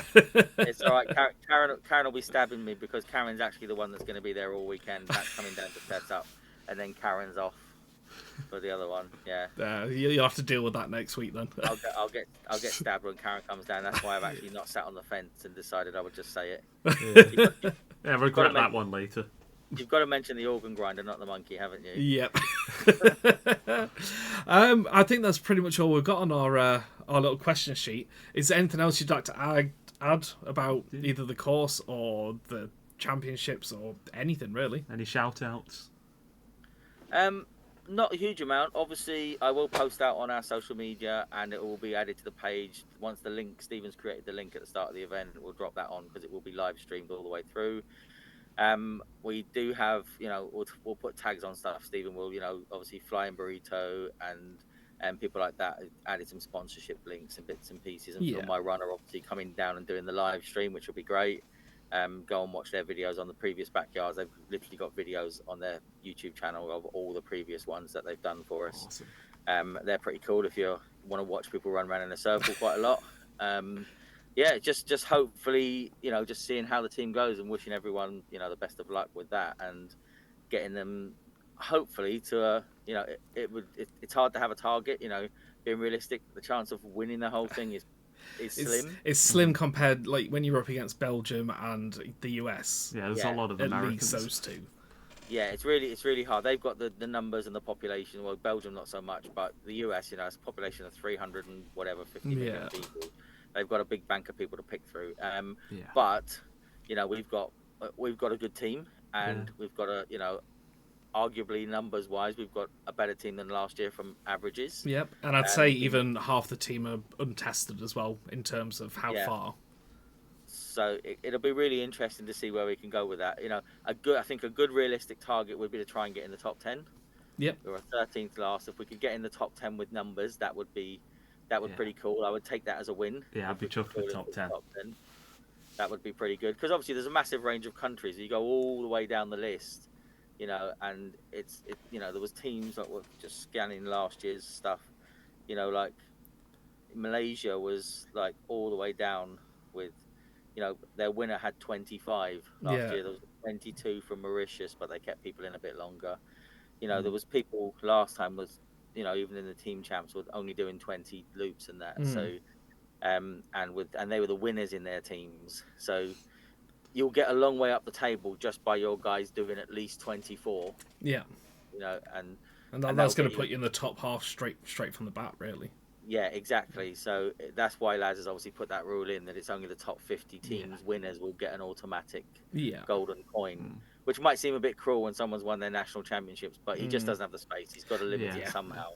Speaker 6: It's all right. Karen will be stabbing me because Karen's actually the one that's going to be there all weekend. Matt's coming down to set up, and then Karen's off for the other one. Yeah.
Speaker 4: You'll have to deal with that next week then.
Speaker 6: I'll get stabbed when Karen comes down. That's why I've actually not sat on the fence and decided I would just say it.
Speaker 5: Yeah, regret that one later.
Speaker 6: You've got to mention the organ grinder, not the monkey, haven't you?
Speaker 4: Yep. I think that's pretty much all we've got on our little question sheet. Is there anything else you'd like to add about either the course or the championships or anything really?
Speaker 5: Any shout outs?
Speaker 6: Not a huge amount. Obviously, I will post out on our social media and it will be added to the page. Once the link, Stephen's created the link at the start of the event, we'll drop that on because it will be live streamed all the way through. We do have, we'll put tags on stuff. Stephen will, obviously Flying Burrito and people like that added some sponsorship links and bits and pieces. And my runner obviously coming down and doing the live stream, which will be great. Go and watch their videos on the previous backyards. They've literally got videos on their YouTube channel of all the previous ones that they've done for us. Awesome. They're pretty cool if you want to watch people run around in a circle quite a lot. Just hopefully, just seeing how the team goes and wishing everyone, the best of luck with that and getting them hopefully to, it's hard to have a target, being realistic. The chance of winning the whole thing is slim.
Speaker 4: It's slim compared, like, when you're up against Belgium and the US.
Speaker 5: Yeah, there's a lot of Americans.
Speaker 4: At least those two.
Speaker 6: Yeah, it's really hard. They've got the numbers and the population. Well, Belgium not so much, but the US, it's a population of 300 and whatever, 50 million people. They've got a big bank of people to pick through. But we've got a good team, and we've got arguably numbers wise, we've got a better team than last year from averages.
Speaker 4: Yep, and I'd say even half the team are untested as well in terms of how far.
Speaker 6: So it'll be really interesting to see where we can go with that. I think a good realistic target would be to try and get in the top 10.
Speaker 4: Yep.
Speaker 6: We're 13th last. If we could get in the top 10 with numbers, that would be pretty cool. I would take that as a win.
Speaker 5: Yeah, I'd be chuffed with top 10.
Speaker 6: That would be pretty good because obviously there's a massive range of countries. You go all the way down the list, and there was teams that were just scanning last year's stuff. Like Malaysia was like all the way down with, their winner had 25 last year. There was 22 from Mauritius, but they kept people in a bit longer. There was people last time was, even in the team champs were only doing 20 loops and that. So, and they were the winners in their teams. So you'll get a long way up the table just by your guys doing at least 24.
Speaker 4: Yeah.
Speaker 6: And
Speaker 4: that's going to put you in the top half straight from the bat, really.
Speaker 6: Yeah, exactly. So that's why Laz has obviously put that rule in that it's only the top 50 teams winners will get an automatic golden coin. Which might seem a bit cruel when someone's won their national championships, but he just doesn't have the space. He's got to limit it somehow.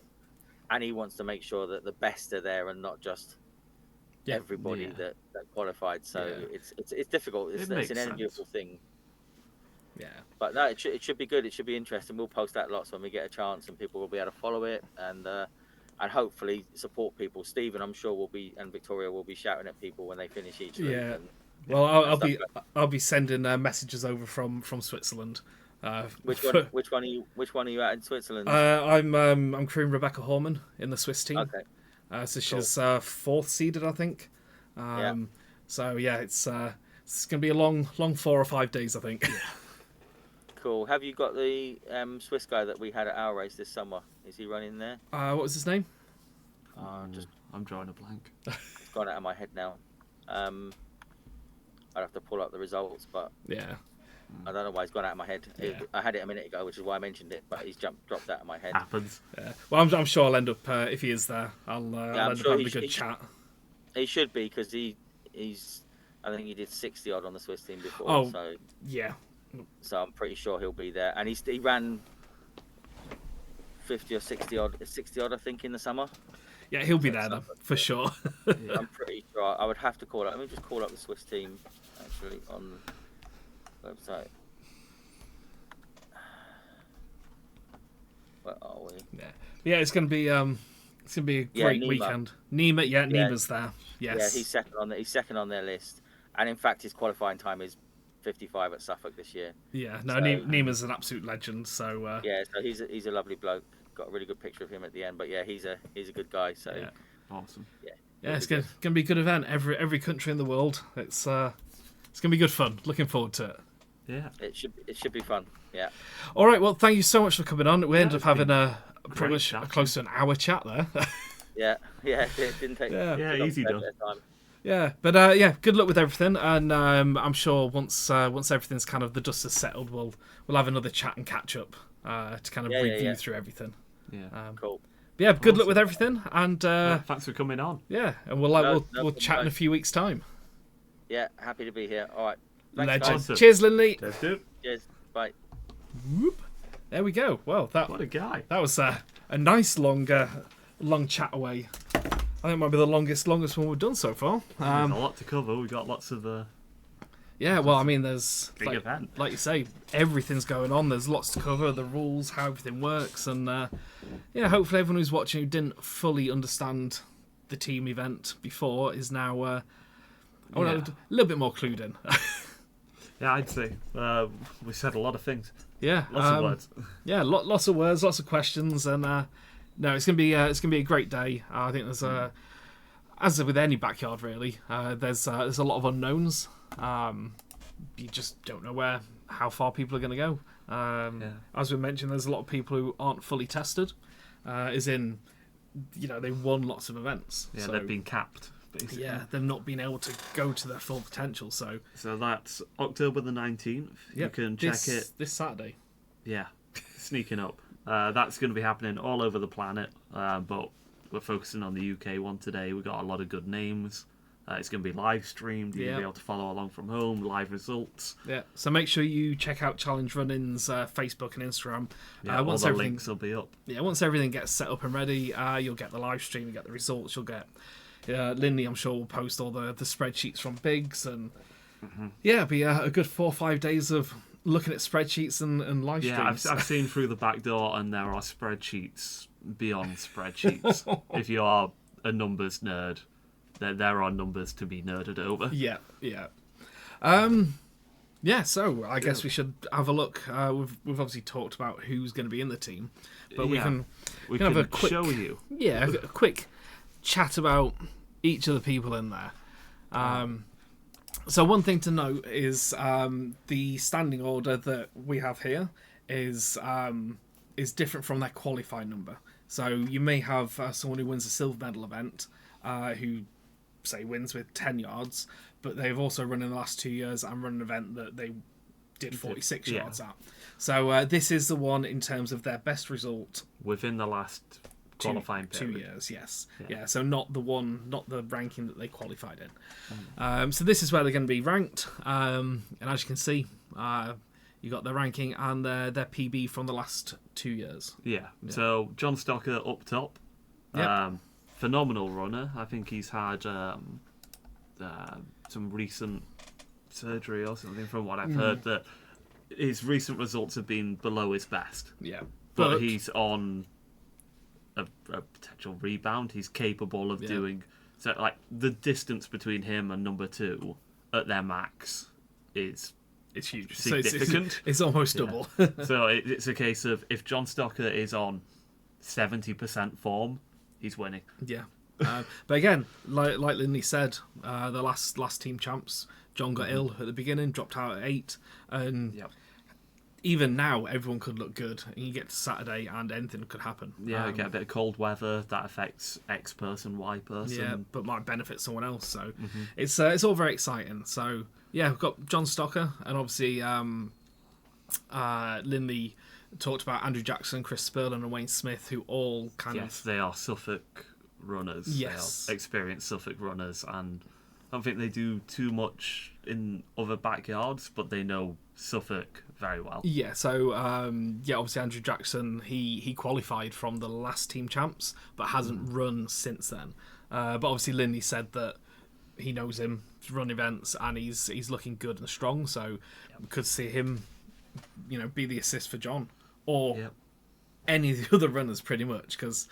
Speaker 6: And he wants to make sure that the best are there and not just everybody that qualified. So it's difficult. It's an enviable thing.
Speaker 4: Yeah.
Speaker 6: But no, it should be good. It should be interesting. We'll post that lots when we get a chance and people will be able to follow it and hopefully support people. Stephen, I'm sure, and Victoria will be shouting at people when they finish each loop.
Speaker 4: Yeah. Well, I'll be sending messages over from Switzerland.
Speaker 6: Which one are you at in Switzerland?
Speaker 4: I'm crewing Rebecca Horman in the Swiss team.
Speaker 6: Okay.
Speaker 4: So she's fourth seeded, I think. So it's gonna be a long 4 or 5 days, I think.
Speaker 6: Cool. Have you got the Swiss guy that we had at our race this summer? Is he running there?
Speaker 4: What was his name?
Speaker 5: I'm drawing a blank.
Speaker 6: It's gone out of my head now. I'd have to pull up the results, but I don't know why it's gone out of my head. I had it a minute ago, which is why I mentioned it, but he's dropped out of my head.
Speaker 5: Happens.
Speaker 4: Yeah. Well, I'm sure I'll end up if he is there. I'll end up having a good chat.
Speaker 6: He should be because he's. I think he did 60 odd on the Swiss team before.
Speaker 4: Oh,
Speaker 6: so
Speaker 4: yeah.
Speaker 6: So I'm pretty sure he'll be there, and he ran 50 or 60 odd, I think, in the summer.
Speaker 4: Yeah, he'll be there then, for sure.
Speaker 6: I'm pretty sure. I would have to call up. Let me just call up the Swiss team, actually, on the website. Where are we?
Speaker 4: Yeah, it's gonna be a great weekend. Nima, Nima's there. Yes.
Speaker 6: Yeah, he's second on their list. and in fact his qualifying time is 55 at Suffolk this year.
Speaker 4: Yeah, no,
Speaker 6: So,
Speaker 4: Nima's an absolute legend. So
Speaker 6: yeah, so he's a lovely bloke. Got a really good picture of him at the end. But yeah, he's a good guy. So
Speaker 4: yeah,
Speaker 5: Awesome.
Speaker 4: yeah, it's gonna be a good event. Every country in the world. It's gonna be good fun. Looking forward to it.
Speaker 5: Yeah.
Speaker 6: it should be fun. Yeah.
Speaker 4: All right, well, thank you so much for coming on. We ended up
Speaker 5: it's
Speaker 4: having
Speaker 5: been
Speaker 4: a pretty much
Speaker 5: chat.
Speaker 4: close to an hour chat there.
Speaker 6: Yeah. It didn't take.
Speaker 4: Yeah.
Speaker 5: Yeah,
Speaker 6: took
Speaker 5: easy
Speaker 6: a
Speaker 5: done.
Speaker 6: bit of time.
Speaker 4: Yeah, but yeah, good luck with everything, and I'm sure once everything's kind of the dust has settled, we'll have another chat and catch up to kind of review through everything.
Speaker 5: Yeah.
Speaker 6: Cool.
Speaker 4: But yeah, good luck with everything, and
Speaker 5: Thanks for coming on.
Speaker 4: yeah, and we'll
Speaker 6: problem,
Speaker 4: chat in a few weeks' time.
Speaker 6: Yeah, happy to be here. All right. Thanks,
Speaker 4: Legend.
Speaker 6: guys.
Speaker 5: Awesome.
Speaker 4: Cheers, Lindley.
Speaker 5: Let's do it.
Speaker 6: Cheers. Bye.
Speaker 4: Whoop. There we go. Well,
Speaker 5: What a guy.
Speaker 4: that was a nice long chat away. I think it might be the longest one we've done so far.
Speaker 5: There's a lot to cover. We got lots of
Speaker 4: Yeah, well, I mean, there's
Speaker 5: big event.
Speaker 4: like you say, everything's going on. There's lots to cover, the rules, how everything works, and yeah, hopefully everyone who's watching who didn't fully understand the team event before is now a little bit more clued in.
Speaker 5: Yeah, I'd say we said a lot of things.
Speaker 4: Yeah,
Speaker 5: Lots of words.
Speaker 4: Yeah, lots of words, lots of questions, and no, it's gonna be a great day. I think there's as with any backyard really, there's a lot of unknowns. You just don't know how far people are going to go. As we mentioned, there's a lot of people who aren't fully tested, as in, they won lots of events.
Speaker 5: Yeah,
Speaker 4: so,
Speaker 5: they've been capped, basically.
Speaker 4: Yeah, they've not been able to go to their full potential. So
Speaker 5: that's October the 19th. You can check it.
Speaker 4: this Saturday.
Speaker 5: Yeah, sneaking up. That's going to be happening all over the planet, but we're focusing on the UK one today. We've got a lot of good names. It's going to be live streamed. You'll be able to follow along from home, live results.
Speaker 4: Yeah, so make sure you check out Challenge Running's Facebook and Instagram.
Speaker 5: Yeah, all the links will be up.
Speaker 4: Yeah, once everything gets set up and ready, you'll get the live stream, you get the results, you'll get... Lindley, I'm sure, will post all the spreadsheets from Biggs, and yeah, it'll be a good 4 or 5 days of looking at spreadsheets and live streams.
Speaker 5: Yeah, I've seen through the back door, and there are spreadsheets beyond spreadsheets. If you are a numbers nerd, there are numbers to be nerded over.
Speaker 4: Yeah. So I guess we should have a look. We've obviously talked about who's going to be in the team, but we can have a quick
Speaker 5: show you.
Speaker 4: Yeah, a quick chat about each of the people in there. So one thing to note is the standing order that we have here is different from their qualifying number. So you may have someone who wins a silver medal event who, say, wins with 10 yards, but they've also run in the last 2 years and run an event that they did 46 yards at. So this is the one in terms of their best result
Speaker 5: within the last qualifying period.
Speaker 4: 2 years, yes. Yeah, so not the ranking that they qualified in. So this is where they're going to be ranked. And as you can see, you got their ranking and their PB from the last 2 years.
Speaker 5: Yeah. So John Stocker up top.
Speaker 4: Yep.
Speaker 5: Phenomenal runner. I think he's had some recent surgery or something, from what I've heard, that his recent results have been below his best.
Speaker 4: Yeah.
Speaker 5: But he's on a potential rebound. He's capable of doing... So, like, the distance between him and number 2 at their max is...
Speaker 4: It's huge.
Speaker 5: Significant.
Speaker 4: So it's almost double.
Speaker 5: So it's a case of, if John Stocker is on 70% form, he's winning.
Speaker 4: Yeah. But again, like Lindley said, the last team champs, John got ill at the beginning, dropped out at 8, and even now everyone could look good. And you get to Saturday and anything could happen.
Speaker 5: Yeah, you get a bit of cold weather that affects X person, Y person.
Speaker 4: Yeah, but might benefit someone else. So it's all very exciting. So yeah, we've got John Stocker, and obviously Lindley talked about Andrew Jackson, Chris Spurlin, and Wayne Smith, who all
Speaker 5: Yes, they are Suffolk runners.
Speaker 4: Yes.
Speaker 5: They are experienced Suffolk runners, and I don't think they do too much in other backyards, but they know Suffolk very well.
Speaker 4: Yeah, so obviously Andrew Jackson, he qualified from the last team champs, but hasn't run since then. But obviously Lindley said that he knows him, run events, and he's looking good and strong. So we could see him, be the assist for John, or any of the other runners pretty much, because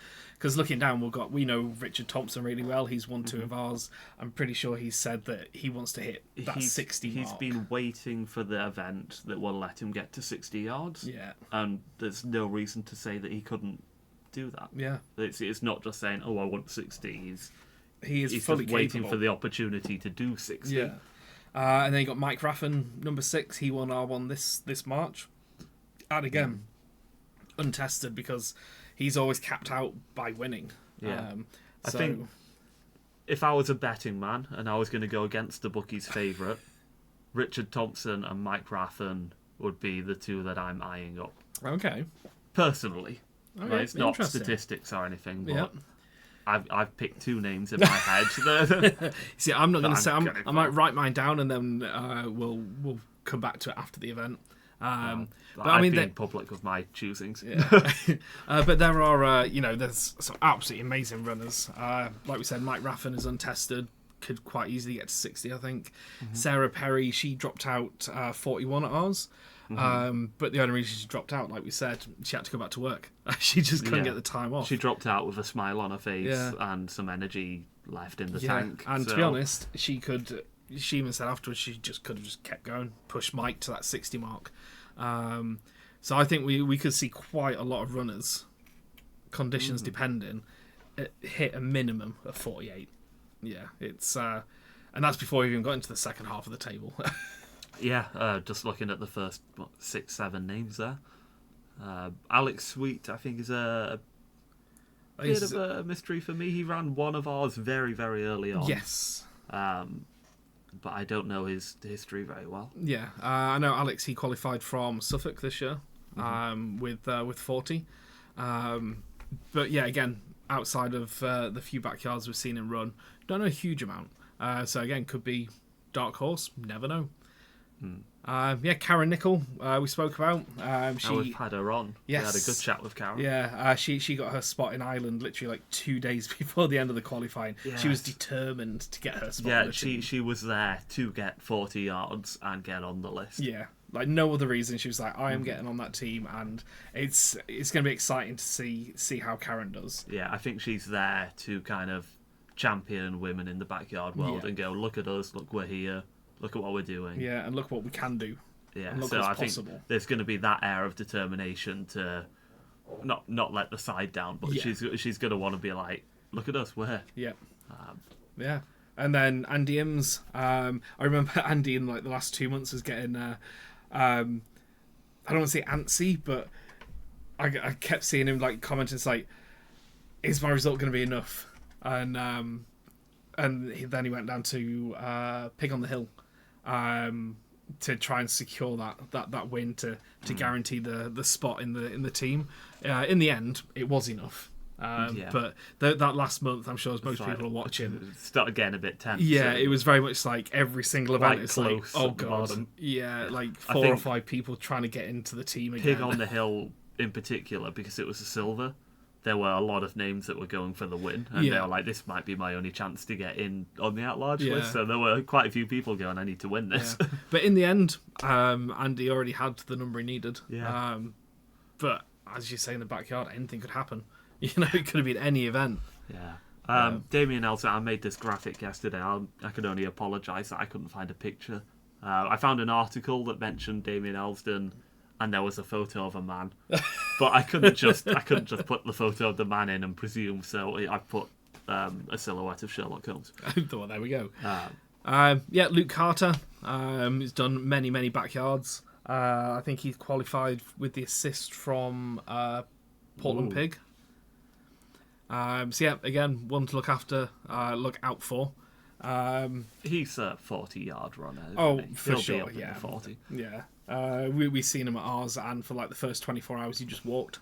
Speaker 4: looking down, we know Richard Thompson really well. He's won 2 of ours. I'm pretty sure he said that he wants to hit that 60 mark.
Speaker 5: He's been waiting for the event that will let him get to 60 yards.
Speaker 4: Yeah.
Speaker 5: And there's no reason to say that he couldn't do that.
Speaker 4: Yeah.
Speaker 5: It's not just saying, oh, I want 60.
Speaker 4: He's
Speaker 5: just
Speaker 4: fully
Speaker 5: waiting
Speaker 4: capable.
Speaker 5: for the opportunity to do 60.
Speaker 4: Yeah. And then you got Mike Raffin, number 6. He won R1 this March. And again, untested, because he's always capped out by winning.
Speaker 5: Yeah. I think if I was a betting man and I was going to go against the bookies' favourite, Richard Thompson and Mike Raffin would be the 2 that I'm eyeing up.
Speaker 4: Okay.
Speaker 5: Personally.
Speaker 4: Okay,
Speaker 5: Right? It's not
Speaker 4: interesting.
Speaker 5: statistics or anything, but
Speaker 4: Yeah.
Speaker 5: I've picked 2 names in my head.
Speaker 4: See, I'm not going to say.
Speaker 5: I'm
Speaker 4: I might write mine down, and then we'll come back to it after the event.
Speaker 5: But
Speaker 4: I mean,
Speaker 5: I've been public with my choosings.
Speaker 4: Yeah. But there are, there's some absolutely amazing runners. Like we said, Mike Raffin is untested, could quite easily get to 60, I think. Sarah Perry, she dropped out 41 at ours. But the only reason she dropped out, like we said, she had to go back to work. She just couldn't get the time off.
Speaker 5: She dropped out with a smile on her face and some energy left in the tank.
Speaker 4: And to be honest, she even said afterwards she just could have just kept going, pushed Mike to that 60 mark. So I think we could see quite a lot of runners, conditions depending, hit a minimum of 48. Yeah, it's and that's before we even got into the second half of the table.
Speaker 5: Just looking at the first 6-7 names there. Alex Sweet, I think, is a bit of a mystery for me. He ran one of ours very, very early on.
Speaker 4: Yes.
Speaker 5: But I don't know his history very well.
Speaker 4: Yeah, I know Alex. He qualified from Suffolk this year with 40. But yeah, again, outside of the few backyards we've seen him run, don't know a huge amount. So again, could be dark horse. Never know. Karen Nicol, we spoke about.
Speaker 5: We've had her on.
Speaker 4: Yes.
Speaker 5: We had a good chat with Karen.
Speaker 4: Yeah, she got her spot in Ireland literally like 2 days before the end of the qualifying.
Speaker 5: Yes.
Speaker 4: She was determined to get her spot.
Speaker 5: Yeah,
Speaker 4: on the team.
Speaker 5: she was there to get 40 yards and get on the list.
Speaker 4: Yeah, like no other reason. She was like, I am getting on that team, and it's going to be exciting to see how Karen does.
Speaker 5: Yeah, I think she's there to kind of champion women in the backyard world and go, look at us, look, we're here. Look at what we're doing.
Speaker 4: Yeah, and look what we can do.
Speaker 5: Yeah,
Speaker 4: and look
Speaker 5: so
Speaker 4: what's
Speaker 5: I
Speaker 4: possible.
Speaker 5: think there's going to be that air of determination to not let the side down, but she's going to want to be like, look at us, we're here.
Speaker 4: Yeah. Yeah. And then Andy Ims. I remember Andy in like the last 2 months was getting, I don't want to say antsy, but I kept seeing him like commenting, it's like, is my result going to be enough? And then he went down to Pig on the Hill. To try and secure that win to guarantee the spot in the team. In the end, it was enough. But that last month, I'm sure as most people are watching,
Speaker 5: start getting a bit tense.
Speaker 4: Yeah, it was very much like every single event. It's like,
Speaker 5: close
Speaker 4: oh
Speaker 5: at the
Speaker 4: god,
Speaker 5: bottom.
Speaker 4: yeah, like 4 or 5 people trying to get into the team again.
Speaker 5: Pig on the Hill in particular, because it was a silver. There were a lot of names that were going for the win, and they were like, this might be my only chance to get in on the at-large list. So there were quite a few people going, I need to win this.
Speaker 4: Yeah. But in the end, Andy already had the number he needed.
Speaker 5: Yeah.
Speaker 4: But as you say, in the backyard, anything could happen. It could have been any event.
Speaker 5: Yeah. Damien Elston, I made this graphic yesterday. I can only apologise that I couldn't find a picture. I found an article that mentioned Damien Elston, and there was a photo of a man, but I couldn't just put the photo of the man in and presume. So I put a silhouette of Sherlock Holmes.
Speaker 4: Well, there we go. Luke Carter. He's done many backyards. I think he's qualified with the assist from Portland Pig. Again, one to look out for.
Speaker 5: He's a 40-yard runner.
Speaker 4: For
Speaker 5: He'll
Speaker 4: sure.
Speaker 5: be up in
Speaker 4: Yeah,
Speaker 5: the 40.
Speaker 4: Yeah. We've seen him at ours, and for like the first 24 hours, he just walked.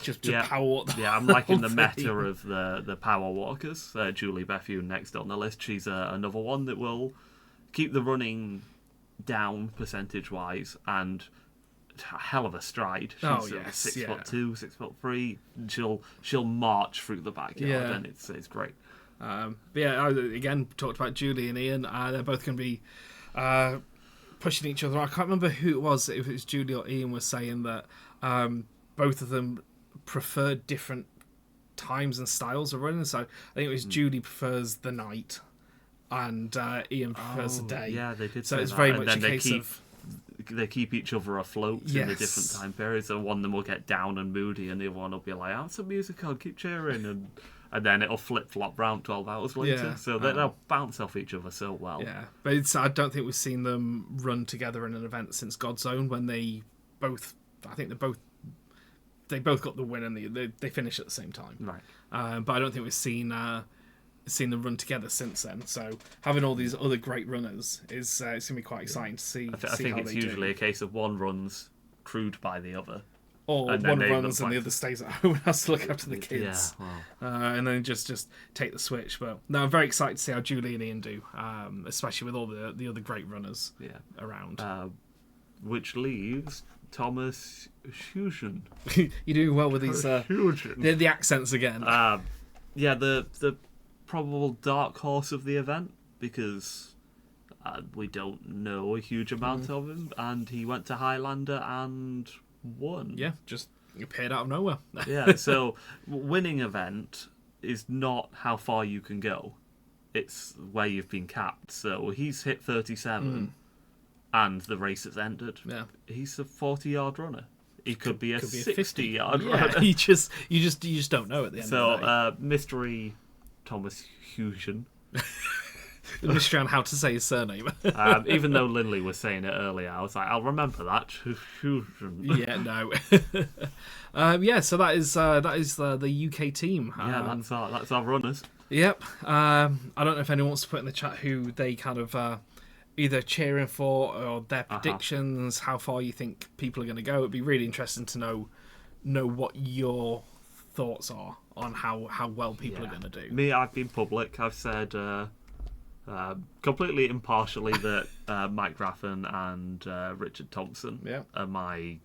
Speaker 4: Just power walk.
Speaker 5: I'm liking the
Speaker 4: whole
Speaker 5: meta
Speaker 4: thing.
Speaker 5: of the power walkers. Julie Bethune next on the list. She's another one that will keep the running down percentage-wise, and a hell of a stride. She's 6'2", 6'3". She'll march through the backyard, and it's great.
Speaker 4: I again talked about Julie and Ian. They're both going to be pushing each other. I can't remember who it was. If it was Julie or Ian was saying that both of them preferred different times and styles of running. So I think it was Julie prefers the night, and Ian prefers the day.
Speaker 5: Yeah, they did.
Speaker 4: So
Speaker 5: say
Speaker 4: it's
Speaker 5: that.
Speaker 4: very
Speaker 5: And
Speaker 4: much a
Speaker 5: then
Speaker 4: case of
Speaker 5: they keep each other afloat in the
Speaker 4: Yes.
Speaker 5: different time periods. And one of them will get down and moody, and the other one will be like, "Have some music on, keep cheering," and then it'll flip flop round 12 hours later.
Speaker 4: Yeah.
Speaker 5: So they'll bounce off each other so well.
Speaker 4: yeah. But I don't think we've seen them run together in an event since God's Own, when they both. I think they both got the win and they finished at the same time.
Speaker 5: Right.
Speaker 4: But I don't think we've seen them run together since then. So having all these other great runners is it's gonna be quite exciting to see.
Speaker 5: I think
Speaker 4: how
Speaker 5: it's
Speaker 4: they
Speaker 5: usually
Speaker 4: do.
Speaker 5: a case of one runs crewed by the other.
Speaker 4: Or
Speaker 5: and then
Speaker 4: one
Speaker 5: they
Speaker 4: runs
Speaker 5: look
Speaker 4: and the
Speaker 5: like-
Speaker 4: other stays at home and has to look after the kids.
Speaker 5: Yeah, well.
Speaker 4: And then just take the switch. But no, I'm very excited to see how Julie and Ian do, especially with all the other great runners around.
Speaker 5: Which leaves Thomas Hugen.
Speaker 4: You're doing well with these the accents again.
Speaker 5: The probable dark horse of the event, because we don't know a huge amount of him, and he went to Highlander and won.
Speaker 4: Yeah, just appeared out of nowhere.
Speaker 5: Yeah, so winning event is not how far you can go. It's where you've been capped. So he's hit 37 and the race has ended.
Speaker 4: Yeah.
Speaker 5: He's a 40-yard runner. He could be a 60-yard
Speaker 4: Yeah,
Speaker 5: runner.
Speaker 4: you just don't know at the end of the day.
Speaker 5: Mystery Thomas Hugen.
Speaker 4: The mystery on how to say his surname.
Speaker 5: Even though Lindley was saying it earlier, I was like, I'll remember that. Hugen.
Speaker 4: Yeah, no. So that is the UK team.
Speaker 5: Yeah, that's our runners.
Speaker 4: Yep. I don't know if anyone wants to put in the chat who they kind of either cheering for or their predictions, how far you think people are going to go. It'd be really interesting to know what your thoughts are on how well people are going to do.
Speaker 5: Me, I've been public. I've said completely impartially that Mike Graffin and Richard Thompson are my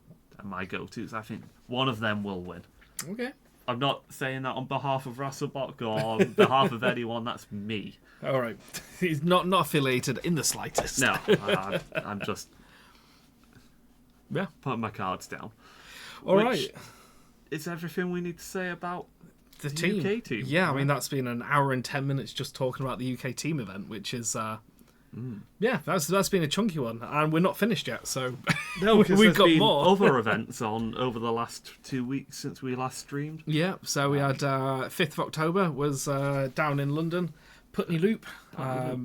Speaker 5: go-tos. I think one of them will win.
Speaker 4: Okay.
Speaker 5: I'm not saying that on behalf of Rasselbock or on behalf of anyone. That's me.
Speaker 4: All right. He's not affiliated in the slightest.
Speaker 5: No, I'm just putting my cards down.
Speaker 4: All right.
Speaker 5: It's everything we need to say about
Speaker 4: the
Speaker 5: UK team.
Speaker 4: Yeah, I mean, that's been an hour and 10 minutes just talking about the UK team event, which is that's been a chunky one, and we're not finished yet. So
Speaker 5: no, because
Speaker 4: we've
Speaker 5: there's
Speaker 4: got
Speaker 5: been
Speaker 4: more
Speaker 5: other events on over the last 2 weeks since we last streamed.
Speaker 4: Yeah, so we had 5th of October was down in London, Putney Loop.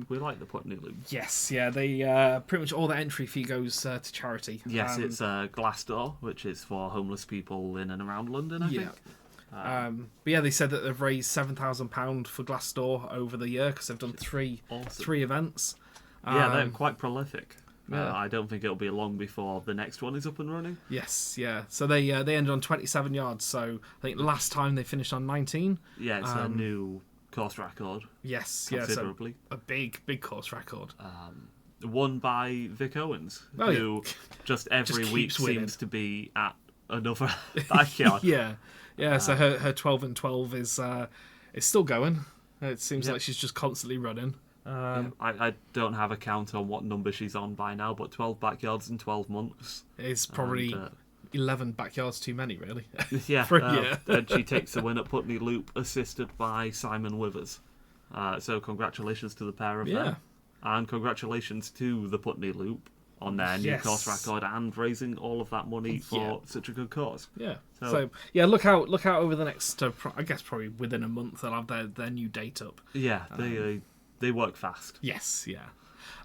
Speaker 5: We like the Putney Loop.
Speaker 4: Yes, yeah, they pretty much all the entry fee goes to charity.
Speaker 5: Yes, it's Glassdoor, which is for homeless people in and around London, I think.
Speaker 4: But yeah, they said that they've raised £7,000 for Glassdoor over the year because they've done three events.
Speaker 5: Yeah, they're quite prolific. I don't think it'll be long before the next one is up and running.
Speaker 4: Yes, yeah. So they ended on 27 yards. So I think last time they finished on 19.
Speaker 5: Yeah, it's a new course record.
Speaker 4: Yes,
Speaker 5: considerably.
Speaker 4: So a big course record.
Speaker 5: Won by Vic Owens, who just every week seems to be at another backyard.
Speaker 4: Yeah. So her 12 and 12 is still going. It seems like she's just constantly running.
Speaker 5: I don't have a count on what number she's on by now, but 12 backyards in 12 months.
Speaker 4: It's probably 11 backyards too many, really.
Speaker 5: Yeah.
Speaker 4: For a year.
Speaker 5: And she takes the win at Putney Loop, assisted by Simon Withers. So congratulations to the pair of them. And congratulations to the Putney Loop on their new course record and raising all of that money for such a good cause.
Speaker 4: Yeah. So look out over the next, I guess probably within a month they'll have their new date up.
Speaker 5: Yeah, they work fast.
Speaker 4: Yes, yeah.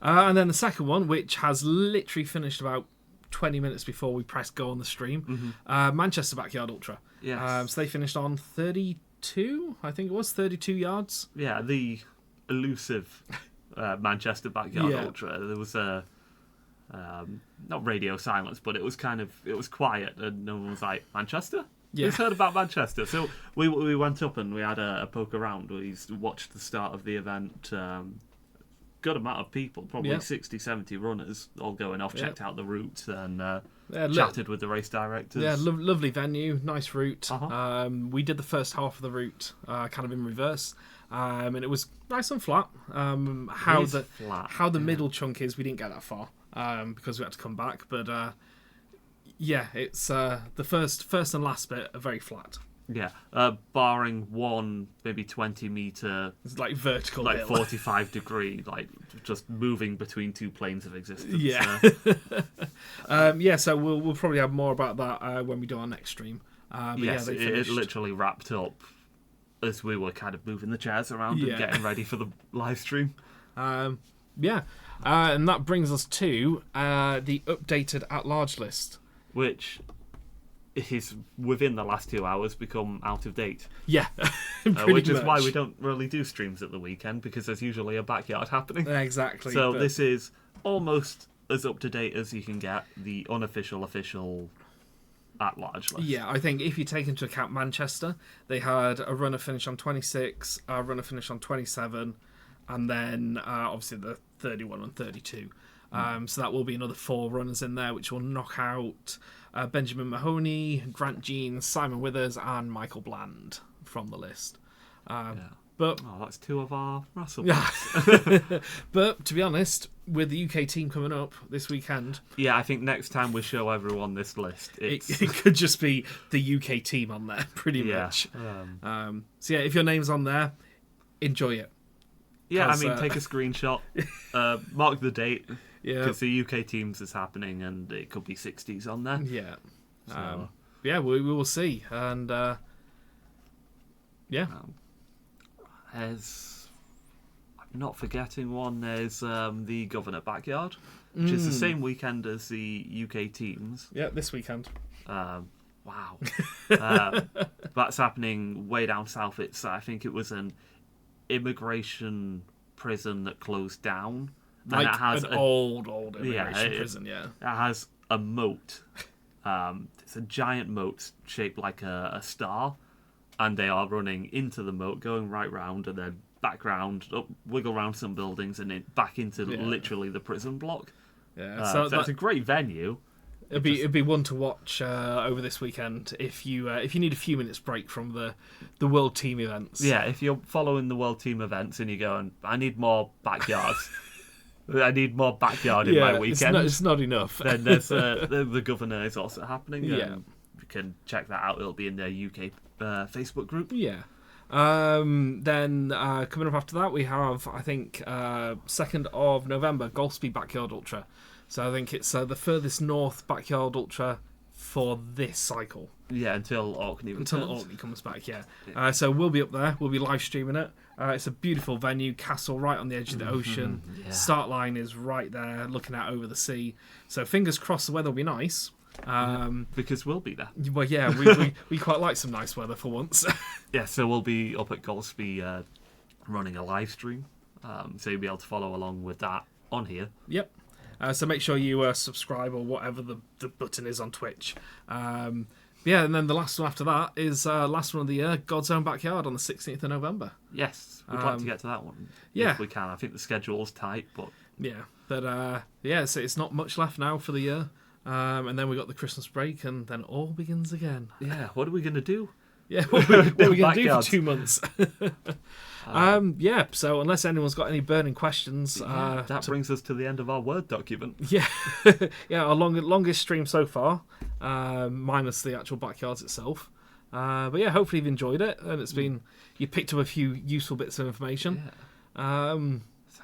Speaker 4: And then the second one, which has literally finished about 20 minutes before we pressed go on the stream, Manchester Backyard Ultra.
Speaker 5: Yes.
Speaker 4: So they finished on 32, I think it was, 32 yards.
Speaker 5: Yeah, the elusive Manchester Backyard Ultra. There was a not radio silence, but it was quiet, and no one was like, Manchester?
Speaker 4: Yeah.
Speaker 5: Who's heard about Manchester? So we went up and we had a poke around. We watched the start of the event. Good amount of people, probably 60, 70 runners, all going off, checked out the route, and chatted with the race directors.
Speaker 4: Yeah, lovely venue, nice route. We did the first half of the route kind of in reverse, and it was nice and flat. How the middle chunk is, we didn't get that far because we had to come back, but Yeah, it's the first and last bit are very flat.
Speaker 5: Yeah, barring one maybe 20-meter,
Speaker 4: It's like vertical
Speaker 5: like
Speaker 4: hill.
Speaker 5: 45-degree, like just moving between two planes of existence.
Speaker 4: Yeah. So we'll probably have more about that when we do our next stream.
Speaker 5: Yes,
Speaker 4: they
Speaker 5: it
Speaker 4: finished.
Speaker 5: literally wrapped up as we were kind of moving the chairs around and getting ready for the live stream.
Speaker 4: And that brings us to the updated at-large list.
Speaker 5: Which is, within the last 2 hours, become out of date.
Speaker 4: Yeah,
Speaker 5: Which is why we don't really do streams at the weekend, because there's usually a backyard happening.
Speaker 4: Exactly.
Speaker 5: So this is almost as up-to-date as you can get, the unofficial, official at-large list.
Speaker 4: Yeah, I think if you take into account Manchester, they had a runner finish on 26, a runner finish on 27, and then obviously the 31 and 32. So that will be another 4 runners in there, which will knock out Benjamin Mahoney, Grant Jean, Simon Withers, and Michael Bland from the list. But
Speaker 5: that's 2 of our Rasselbocks.
Speaker 4: but to be honest, with the UK team coming up this weekend,
Speaker 5: Yeah, I think next time we show everyone this list,
Speaker 4: it could just be the UK team on there, pretty much. So yeah, if your name's on there, enjoy it.
Speaker 5: Yeah, I mean, take a screenshot, mark the date,
Speaker 4: Yeah,
Speaker 5: because the UK teams is happening, and it could be 60s on there.
Speaker 4: yeah,
Speaker 5: So,
Speaker 4: we will see, and
Speaker 5: there's, I'm not forgetting one. There's the Governor Backyard, which is the same weekend as the UK teams.
Speaker 4: yeah, this weekend.
Speaker 5: Wow, that's happening way down south. I think it was an immigration prison that closed down. And
Speaker 4: Like
Speaker 5: it has
Speaker 4: an old immigration
Speaker 5: it-
Speaker 4: prison, yeah.
Speaker 5: It has a moat. It's a giant moat shaped like a star, and they are running into the moat, going right round, and then back round, up, wiggle round some buildings, and then back into literally the prison block.
Speaker 4: Yeah,
Speaker 5: So it's a great venue.
Speaker 4: it'd be one to watch over this weekend if you need a few minutes break from the World Team events.
Speaker 5: Yeah, if you're following the World Team events and you're going, I need more backyards. I need more backyard in my weekend.
Speaker 4: It's not enough.
Speaker 5: Then there's the Governor is also happening.
Speaker 4: Yeah.
Speaker 5: You can check that out. It'll be in their UK Facebook group.
Speaker 4: Yeah. Then coming up after that, we have, I think, 2nd of November, Golspie Backyard Ultra. So I think it's the furthest north Backyard Ultra for this cycle.
Speaker 5: Yeah, until Orkney returns.
Speaker 4: Until Orkney comes back, yeah. So we'll be up there. We'll be live streaming it. It's a beautiful venue, castle right on the edge of the ocean.
Speaker 5: Yeah.
Speaker 4: Start line is right there, looking out over the sea. So fingers crossed the weather will be nice.
Speaker 5: Because we'll be there.
Speaker 4: Well, yeah, we quite like some nice weather for once.
Speaker 5: Yeah, so we'll be up at Golspie running a live stream. So you'll be able to follow along with that on here.
Speaker 4: Yep. So make sure you subscribe or whatever the button is on Twitch. Yeah, and then the last one after that is last one of the year, God's Own Backyard on the 16th of November.
Speaker 5: Yes, we'd like to get to that one.
Speaker 4: Yeah.
Speaker 5: If we can. I think the schedule's tight, but...
Speaker 4: Yeah, but so it's not much left now for the year. And then we got the Christmas break, and then all begins again.
Speaker 5: Yeah, what are we going to do?
Speaker 4: Yeah, what are we going to do for
Speaker 5: Backyards.
Speaker 4: 2 months? So unless anyone's got any burning questions...
Speaker 5: that brings us to the end of our Word document.
Speaker 4: Yeah, yeah, our longest stream so far, minus the actual backyards itself. But yeah, hopefully you've enjoyed it, and it's been you picked up a few useful bits of information.
Speaker 5: Yeah.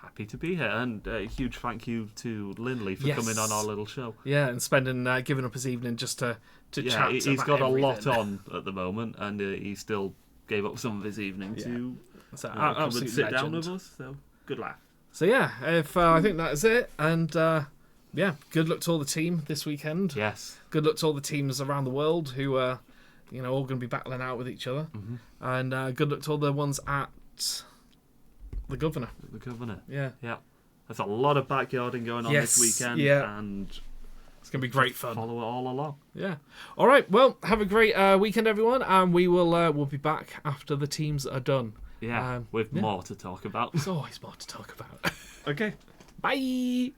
Speaker 5: Happy to be here, and a huge thank you to Lindley for coming on our little show.
Speaker 4: Yeah, and giving up his evening just to chat.
Speaker 5: He's
Speaker 4: about
Speaker 5: got
Speaker 4: everything.
Speaker 5: a lot on at the moment, and he still gave up some of his evening to
Speaker 4: So,
Speaker 5: come and
Speaker 4: absolute
Speaker 5: sit down
Speaker 4: legend.
Speaker 5: with us. So good laugh.
Speaker 4: So yeah, if I think that is it, and yeah, good luck to all the team this weekend.
Speaker 5: Yes.
Speaker 4: Good luck to all the teams around the world who are, all going to be battling out with each other, and good luck to all the ones at the Governor.
Speaker 5: The Governor.
Speaker 4: Yeah,
Speaker 5: There's a lot of backyarding going on this weekend, and
Speaker 4: it's going to be great fun.
Speaker 5: follow it all along.
Speaker 4: Yeah. All right. Well, have a great weekend, everyone, and we'll be back after the teams are done.
Speaker 5: Yeah, with more to talk about.
Speaker 4: There's always more to talk about.
Speaker 5: Okay.
Speaker 4: Bye.